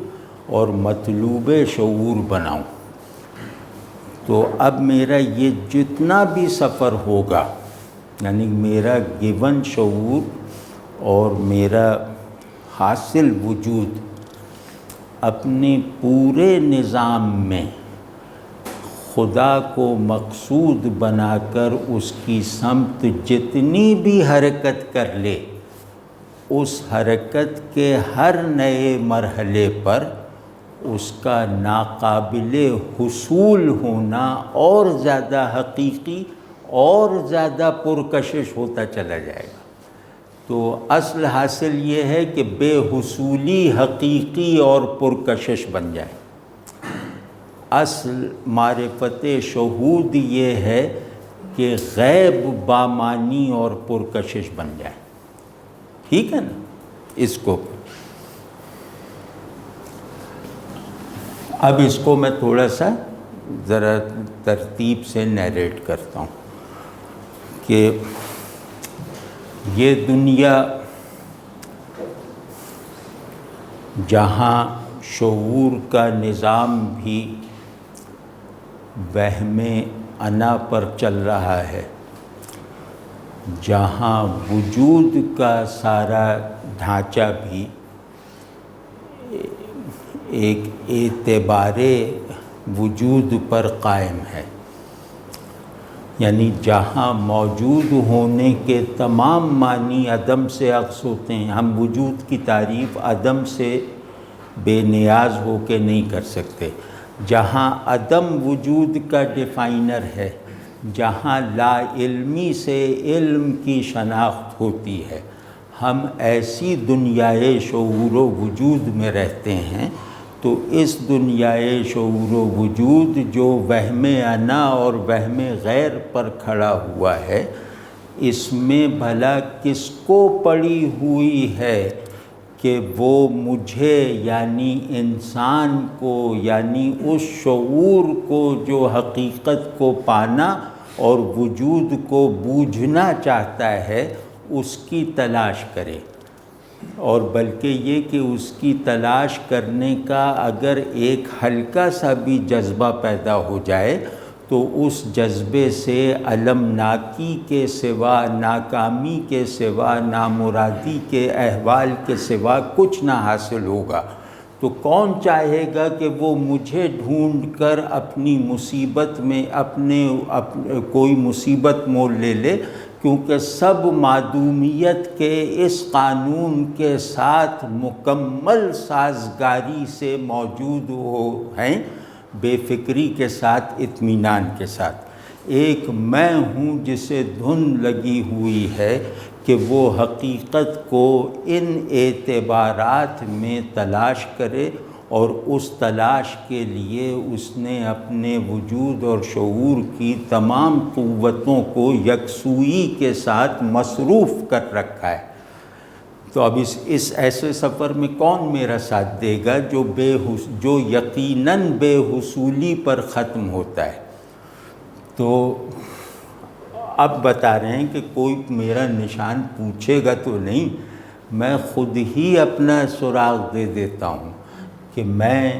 Speaker 1: اور مطلوب شعور بناؤں، تو اب میرا یہ جتنا بھی سفر ہوگا، یعنی میرا گیون شعور اور میرا حاصل وجود اپنے پورے نظام میں خدا کو مقصود بنا کر اس کی سمت جتنی بھی حرکت کر لے، اس حرکت کے ہر نئے مرحلے پر اس کا ناقابل حصول ہونا اور زیادہ حقیقی اور زیادہ پرکشش ہوتا چلا جائے گا۔ تو اصل حاصل یہ ہے کہ بے حصولی حقیقی اور پرکشش بن جائے۔ اصل معرفت شہود یہ ہے کہ غیب بامانی اور پرکشش بن جائے، ٹھیک ہے نا؟ اس کو اب اس کو میں تھوڑا سا ذرا ترتیب سے نیریٹ کرتا ہوں کہ یہ دنیا جہاں شعور کا نظام بھی وہم انا پر چل رہا ہے، جہاں وجود کا سارا ڈھانچہ بھی ایک اعتبار وجود پر قائم ہے، یعنی جہاں موجود ہونے کے تمام معنی عدم سے اخذ ہوتے ہیں۔ ہم وجود کی تعریف عدم سے بے نیاز ہو کے نہیں کر سکتے۔ جہاں عدم وجود کا ڈیفائنر ہے، جہاں لا علمی سے علم کی شناخت ہوتی ہے، ہم ایسی دنیائے شعور و وجود میں رہتے ہیں، تو اس دنیائے شعور و وجود جو وہم انا اور وہم غیر پر کھڑا ہوا ہے، اس میں بھلا کس کو پڑی ہوئی ہے کہ وہ مجھے یعنی انسان کو، یعنی اس شعور کو جو حقیقت کو پانا اور وجود کو بوجھنا چاہتا ہے، اس کی تلاش کرے، اور بلکہ یہ کہ اس کی تلاش کرنے کا اگر ایک ہلکا سا بھی جذبہ پیدا ہو جائے تو اس جذبے سے المناکی کے سوا، ناکامی کے سوا، نامرادی کے احوال کے سوا کچھ نہ حاصل ہوگا۔ تو کون چاہے گا کہ وہ مجھے ڈھونڈ کر اپنی مصیبت میں کوئی مصیبت مول لے لے، کیونکہ سب معدومیت کے اس قانون کے ساتھ مکمل سازگاری سے موجود ہیں، بے فکری کے ساتھ، اطمینان کے ساتھ۔ ایک میں ہوں جسے دھن لگی ہوئی ہے کہ وہ حقیقت کو ان اعتبارات میں تلاش کرے، اور اس تلاش کے لیے اس نے اپنے وجود اور شعور کی تمام قوتوں کو یکسوئی کے ساتھ مصروف کر رکھا ہے۔ تو اب اس ایسے سفر میں کون میرا ساتھ دے گا جو یقیناً بے حصولی پر ختم ہوتا ہے؟ تو اب بتا رہے ہیں کہ کوئی میرا نشان پوچھے گا تو نہیں، میں خود ہی اپنا سراغ دے دیتا ہوں کہ میں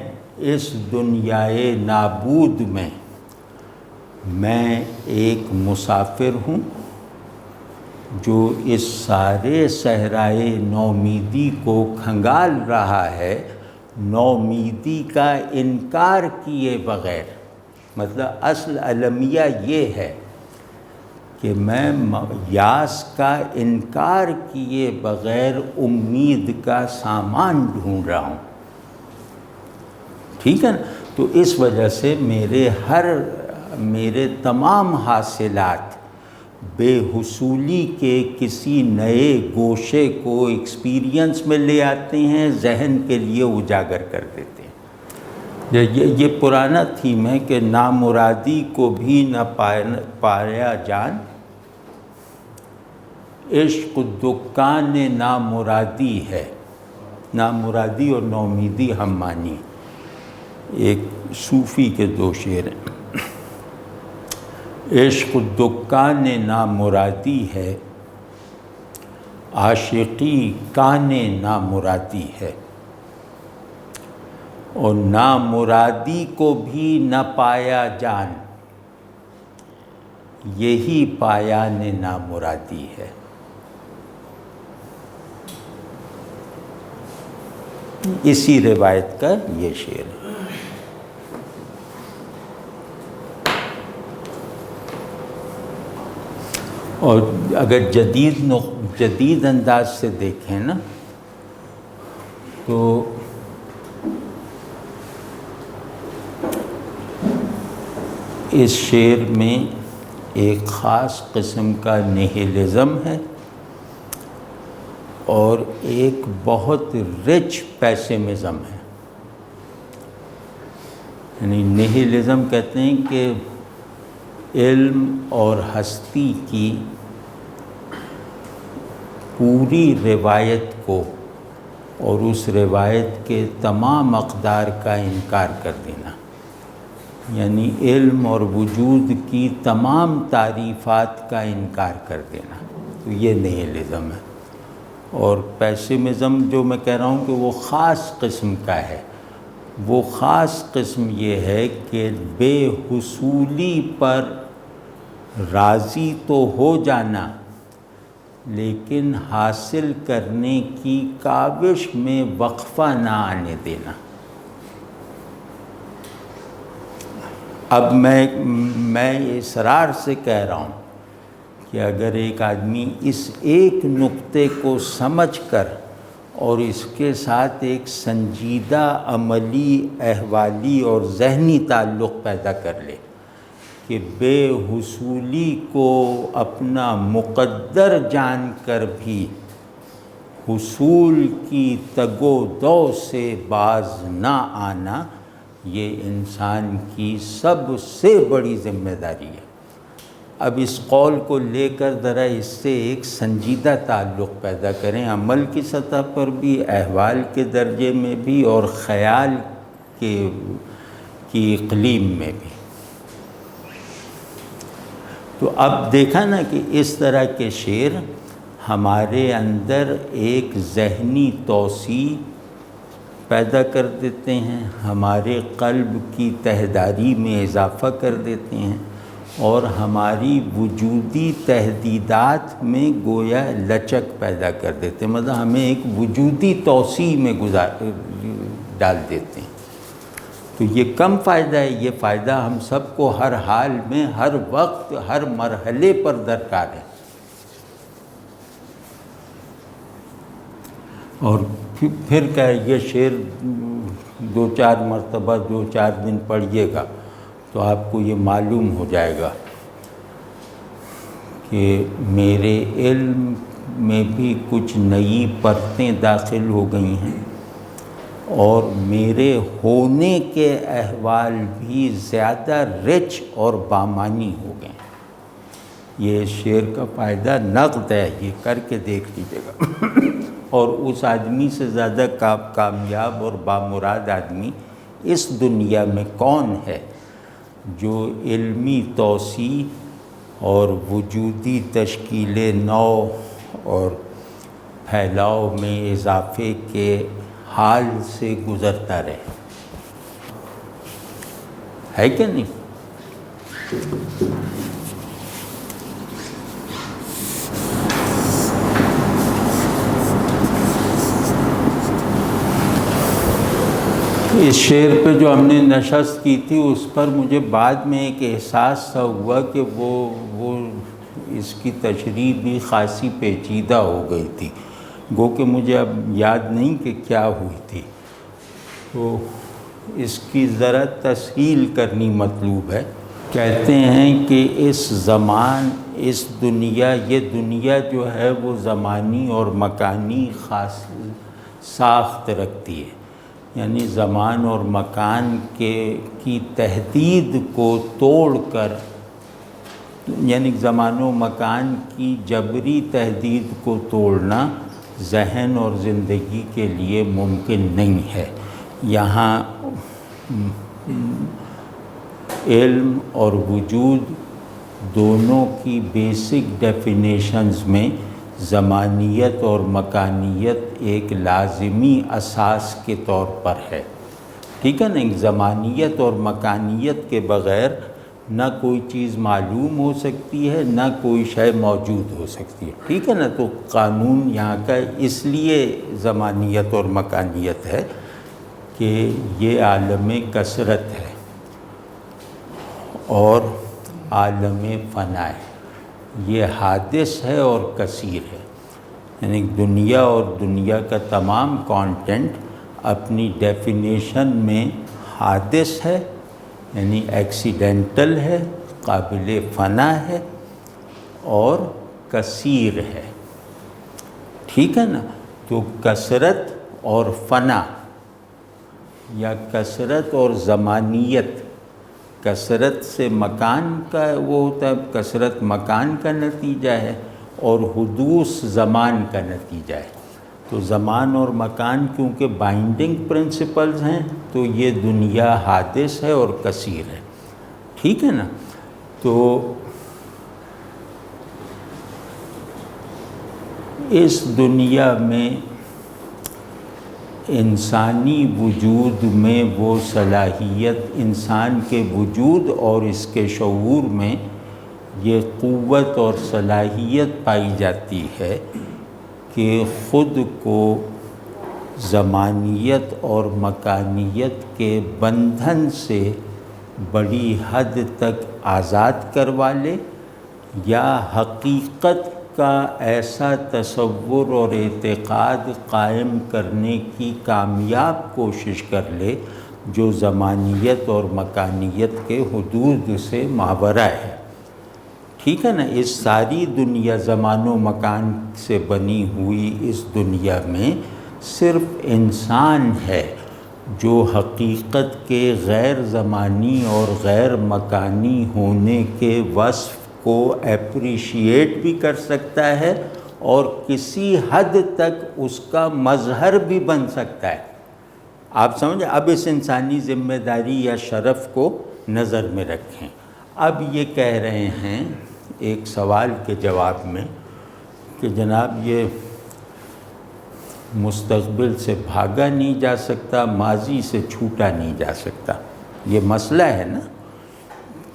Speaker 1: اس دنیائے نابود میں ایک مسافر ہوں جو اس سارے صحرائے نومیدی کو کھنگال رہا ہے، نومیدی کا انکار کیے بغیر۔ مطلب اصل المیہ یہ ہے کہ میں یاس کا انکار کیے بغیر امید کا سامان ڈھونڈ رہا ہوں، ٹھیک ہے نا؟ تو اس وجہ سے میرے تمام حاصلات بے حصولی کے کسی نئے گوشے کو ایکسپیرینس میں لے آتے ہیں، ذہن کے لیے اجاگر کر دیتے ہیں۔ یہ پرانا تھیم ہے کہ نامرادی کو بھی نہ پایا جان، عشق دکان نامرادی ہے۔ نامرادی اور نومیدی ہم مانی، ایک صوفی کے دو شعر ہیں۔ عشق دکان نامرادی ہے، عاشقی کان نامرادی ہے، اور نامرادی کو بھی نہ پایا جان، یہی پایان نامرادی ہے۔ اسی روایت کا یہ شعر ہے۔ اور اگر جدید انداز سے دیکھیں نا تو اس شعر میں ایک خاص قسم کا نیہلزم ہے اور ایک بہت رچ پیسمزم ہے۔ یعنی نیہلزم کہتے ہیں کہ علم اور ہستی کی پوری روایت کو اور اس روایت کے تمام اقدار کا انکار کر دینا، یعنی علم اور وجود کی تمام تعریفات کا انکار کر دینا، تو یہ نیہلزم ہے۔ اور پیسمزم جو میں کہہ رہا ہوں کہ وہ خاص قسم کا ہے، وہ خاص قسم یہ ہے کہ بے حصولی پر راضی تو ہو جانا لیکن حاصل کرنے کی کاوش میں وقفہ نہ آنے دینا۔ اب میں اصرار سے کہہ رہا ہوں کہ اگر ایک آدمی اس ایک نقطے کو سمجھ کر اور اس کے ساتھ ایک سنجیدہ عملی، احوالی اور ذہنی تعلق پیدا کر لے کہ بے حصولی کو اپنا مقدر جان کر بھی حصول کی تگ و دو سے باز نہ آنا یہ انسان کی سب سے بڑی ذمہ داری ہے۔ اب اس قول کو لے کر ذرا اس سے ایک سنجیدہ تعلق پیدا کریں، عمل کی سطح پر بھی، احوال کے درجے میں بھی، اور خیال کی اقلیم میں بھی۔ تو اب دیکھا نا کہ اس طرح کے شعر ہمارے اندر ایک ذہنی توسیع پیدا کر دیتے ہیں، ہمارے قلب کی تہداری میں اضافہ کر دیتے ہیں، اور ہماری وجودی تہدیدات میں گویا لچک پیدا کر دیتے ہیں، مطلب ہمیں ایک وجودی توسیع میں ڈال دیتے ہیں۔ تو یہ کم فائدہ ہے، یہ فائدہ ہم سب کو ہر حال میں، ہر وقت، ہر مرحلے پر درکار ہے۔ اور پھر کیا ہے، یہ شعر 2-4 مرتبہ 2-4 دن پڑھیے گا تو آپ کو یہ معلوم ہو جائے گا کہ میرے علم میں بھی کچھ نئی پرتیں داخل ہو گئی ہیں، اور میرے ہونے کے احوال بھی زیادہ رچ اور بامانی ہو گئے ہیں۔ یہ شعر کا فائدہ نقد ہے، یہ کر کے دیکھ لیجیے گا۔ اور اس آدمی سے زیادہ کامیاب اور بامراد آدمی اس دنیا میں کون ہے جو علمی توسیع اور وجودی تشکیل نو اور پھیلاؤ میں اضافے کے حال سے گزرتا رہے، ہے کہ نہیں؟ اس شعر پہ جو ہم نے نشست کی تھی اس پر مجھے بعد میں ایک احساس سا ہوا کہ وہ اس کی تشریح بھی خاصی پیچیدہ ہو گئی تھی، گو کہ مجھے اب یاد نہیں کہ کیا ہوئی تھی، تو اس کی ذرا تسہیل کرنی مطلوب ہے۔ کہتے ہیں کہ اس زمان، اس دنیا، یہ دنیا جو ہے وہ زمانی اور مکانی خاص ساخت رکھتی ہے، یعنی زمان اور مکان کی تحدید کو توڑ کر، یعنی زمان و مکان کی جبری تحدید کو توڑنا ذہن اور زندگی کے لیے ممکن نہیں ہے۔ یہاں علم اور وجود دونوں کی بیسک ڈیفینیشنز میں زمانیت اور مکانیت ایک لازمی اساس کے طور پر ہے، ٹھیک ہے نا؟ زمانیت اور مکانیت کے بغیر نہ کوئی چیز معلوم ہو سکتی ہے، نہ کوئی شے موجود ہو سکتی ہے، ٹھیک ہے نا؟ تو قانون یہاں کا اس لیے زمانیت اور مکانیت ہے کہ یہ عالم کثرت ہے اور عالم فنا ہے، یہ حادث ہے اور کثیر ہے، یعنی دنیا اور دنیا کا تمام کانٹینٹ اپنی ڈیفینیشن میں حادث ہے، یعنی ایکسیڈنٹل ہے، قابل فنا ہے اور کثیر ہے، ٹھیک ہے نا؟ تو کثرت اور فنا، یا کثرت اور زمانیت، کثرت سے مکان کا وہ ہوتا ہے، کثرت مکان کا نتیجہ ہے اور حدوث زمان کا نتیجہ ہے۔ تو زمان اور مکان کیونکہ بائنڈنگ پرنسپلز ہیں تو یہ دنیا حادث ہے اور کثیر ہے، ٹھیک ہے نا؟ تو اس دنیا میں انسانی وجود میں وہ صلاحیت، انسان کے وجود اور اس کے شعور میں یہ قوت اور صلاحیت پائی جاتی ہے کہ خود کو زمانیت اور مکانیت کے بندھن سے بڑی حد تک آزاد کروا لے، یا حقیقت کا ایسا تصور اور اعتقاد قائم کرنے کی کامیاب کوشش کر لے جو زمانیت اور مکانیت کے حدود سے ماورا ہے، ٹھیک ہے نا، اس ساری دنیا زمان و مکان سے بنی ہوئی اس دنیا میں صرف انسان ہے جو حقیقت کے غیر زمانی اور غیر مکانی ہونے کے وصف کو اپریشیٹ بھی کر سکتا ہے اور کسی حد تک اس کا مظہر بھی بن سکتا ہے۔ آپ سمجھیں، اب اس انسانی ذمہ داری یا شرف کو نظر میں رکھیں۔ اب یہ کہہ رہے ہیں ایک سوال کے جواب میں کہ جناب یہ مستقبل سے بھاگا نہیں جا سکتا، ماضی سے چھوٹا نہیں جا سکتا، یہ مسئلہ ہے نا۔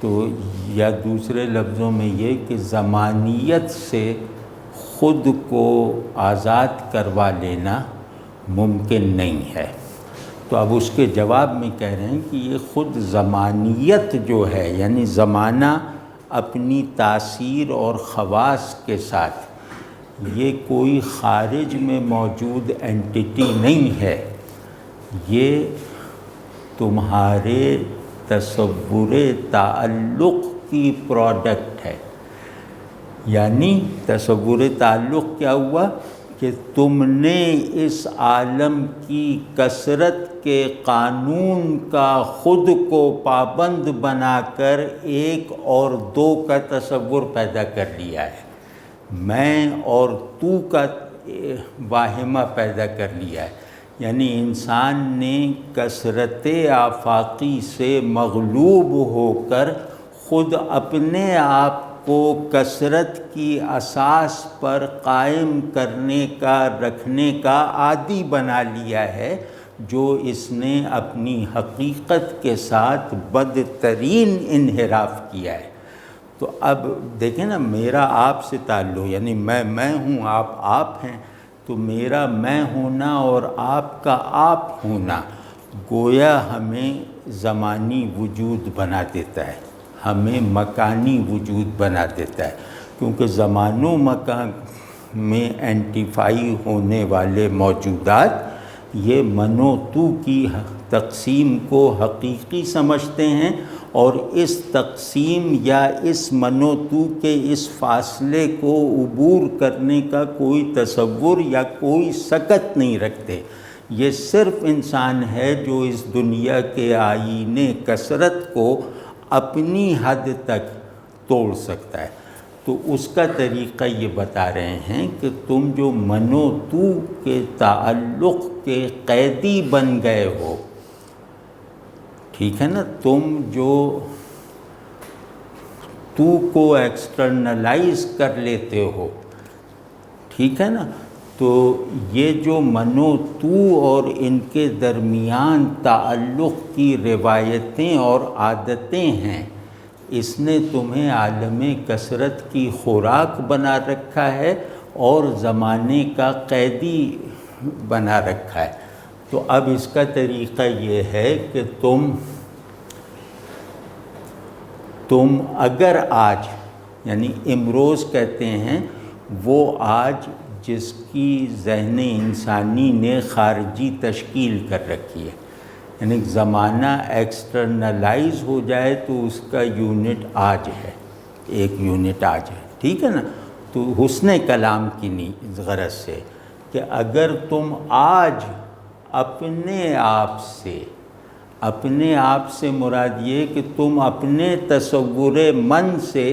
Speaker 1: تو یا دوسرے لفظوں میں یہ کہ زمانیت سے خود کو آزاد کروا لینا ممکن نہیں ہے۔ تو اب اس کے جواب میں کہہ رہے ہیں کہ یہ خود زمانیت جو ہے، یعنی زمانہ اپنی تاثیر اور خواص کے ساتھ، یہ کوئی خارج میں موجود اینٹیٹی نہیں ہے، یہ تمہارے تصور تعلق کی پروڈکٹ ہے۔ یعنی تصور تعلق کیا ہوا کہ تم نے اس عالم کی کثرت کے قانون کا خود کو پابند بنا کر ایک اور دو کا تصور پیدا کر لیا ہے، میں اور تو کا واہمہ پیدا کر لیا ہے۔ یعنی انسان نے کثرت آفاقی سے مغلوب ہو کر خود اپنے آپ کو کثرت کی اساس پر قائم کرنے کا، رکھنے کا عادی بنا لیا ہے، جو اس نے اپنی حقیقت کے ساتھ بدترین انحراف کیا ہے۔ تو اب دیکھیں نا، میرا آپ سے تعلق، یعنی میں ہوں، آپ ہیں، تو میرا میں ہونا اور آپ کا آپ ہونا گویا ہمیں زمانی وجود بنا دیتا ہے، ہمیں مکانی وجود بنا دیتا ہے، کیونکہ زمان و مکان میں انٹیفائی ہونے والے موجودات یہ من و تو کی تقسیم کو حقیقی سمجھتے ہیں، اور اس تقسیم یا اس من و تو کے اس فاصلے کو عبور کرنے کا کوئی تصور یا کوئی سکت نہیں رکھتے۔ یہ صرف انسان ہے جو اس دنیا کے آئینے کثرت کو اپنی حد تک توڑ سکتا ہے۔ تو اس کا طریقہ یہ بتا رہے ہیں کہ تم جو من و تو کے تعلق کے قیدی بن گئے ہو، ٹھیک ہے نا، تم جو تو کو ایکسٹرنلائز کر لیتے ہو، ٹھیک ہے نا، تو یہ جو من و تو اور ان کے درمیان تعلق کی روایتیں اور عادتیں ہیں، اس نے تمہیں عالم کثرت کی خوراک بنا رکھا ہے اور زمانے کا قیدی بنا رکھا ہے۔ تو اب اس کا طریقہ یہ ہے کہ تم اگر آج، یعنی امروز کہتے ہیں وہ آج جس کی ذہن انسانی نے خارجی تشکیل کر رکھی ہے، یعنی زمانہ ایکسٹرنلائز ہو جائے تو اس کا یونٹ آج ہے، ایک یونٹ آج ہے، ٹھیک ہے نا۔ تو حسن کلام کی غرض سے کہ اگر تم آج اپنے آپ سے مراد یہ کہ تم اپنے تصور من سے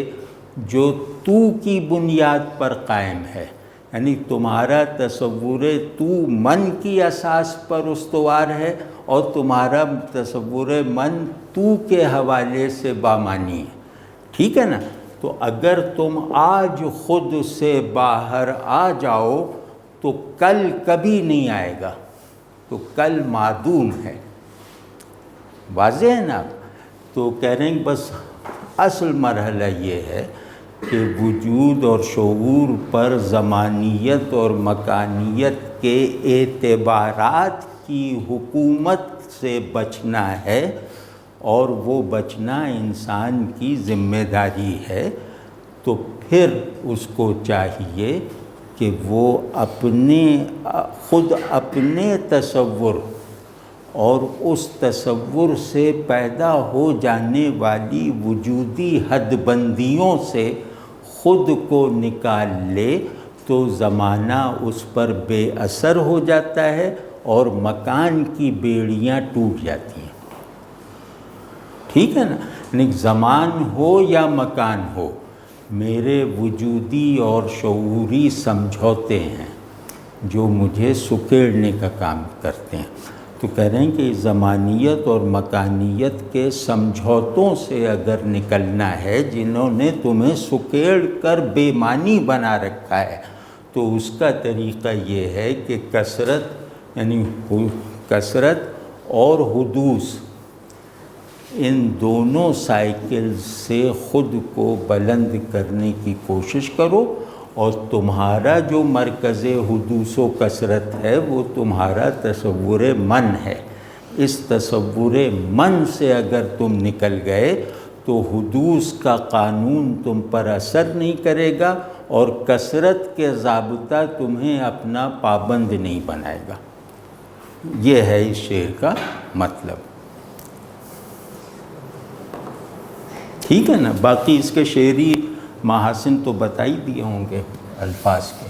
Speaker 1: جو تو کی بنیاد پر قائم ہے، یعنی تمہارا تصور تو من کی اساس پر استوار ہے اور تمہارا تصور من تو کے حوالے سے بامانی ہے، ٹھیک ہے نا۔ تو اگر تم آج خود سے باہر آ جاؤ تو کل کبھی نہیں آئے گا، تو کل معدوم ہے، واضح ہے نا۔ تو کہہ رہے ہیں بس اصل مرحلہ یہ ہے کہ وجود اور شعور پر زمانیت اور مکانیت کے اعتبارات کی حکومت سے بچنا ہے، اور وہ بچنا انسان کی ذمہ داری ہے۔ تو پھر اس کو چاہیے کہ وہ خود اپنے تصور اور اس تصور سے پیدا ہو جانے والی وجودی حد بندیوں سے خود کو نکال لے تو زمانہ اس پر بے اثر ہو جاتا ہے اور مکان کی بیڑیاں ٹوٹ جاتی ہیں۔ ٹھیک ہے نا؟ یعنی زمان ہو یا مکان ہو، میرے وجودی اور شعوری سمجھوتے ہیں جو مجھے سکیڑنے کا کام کرتے ہیں۔ تو کہہ رہے ہیں کہ زمانیت اور مکانیت کے سمجھوتوں سے اگر نکلنا ہے جنہوں نے تمہیں سکیڑ کر بے معنی بنا رکھا ہے، تو اس کا طریقہ یہ ہے کہ کثرت یعنی کثرت اور حدوث، ان دونوں سائیکل سے خود کو بلند کرنے کی کوشش کرو، اور تمہارا جو مرکز حدوث و کثرت ہے وہ تمہارا تصور من ہے۔ اس تصور من سے اگر تم نکل گئے تو حدوث کا قانون تم پر اثر نہیں کرے گا اور کثرت کے ضابطہ تمہیں اپنا پابند نہیں بنائے گا۔ یہ ہے اس شعر کا مطلب۔ ٹھیک ہے نا؟ باقی اس کے شعری محاسن تو بتا ہی دیے ہوں گے الفاظ کے۔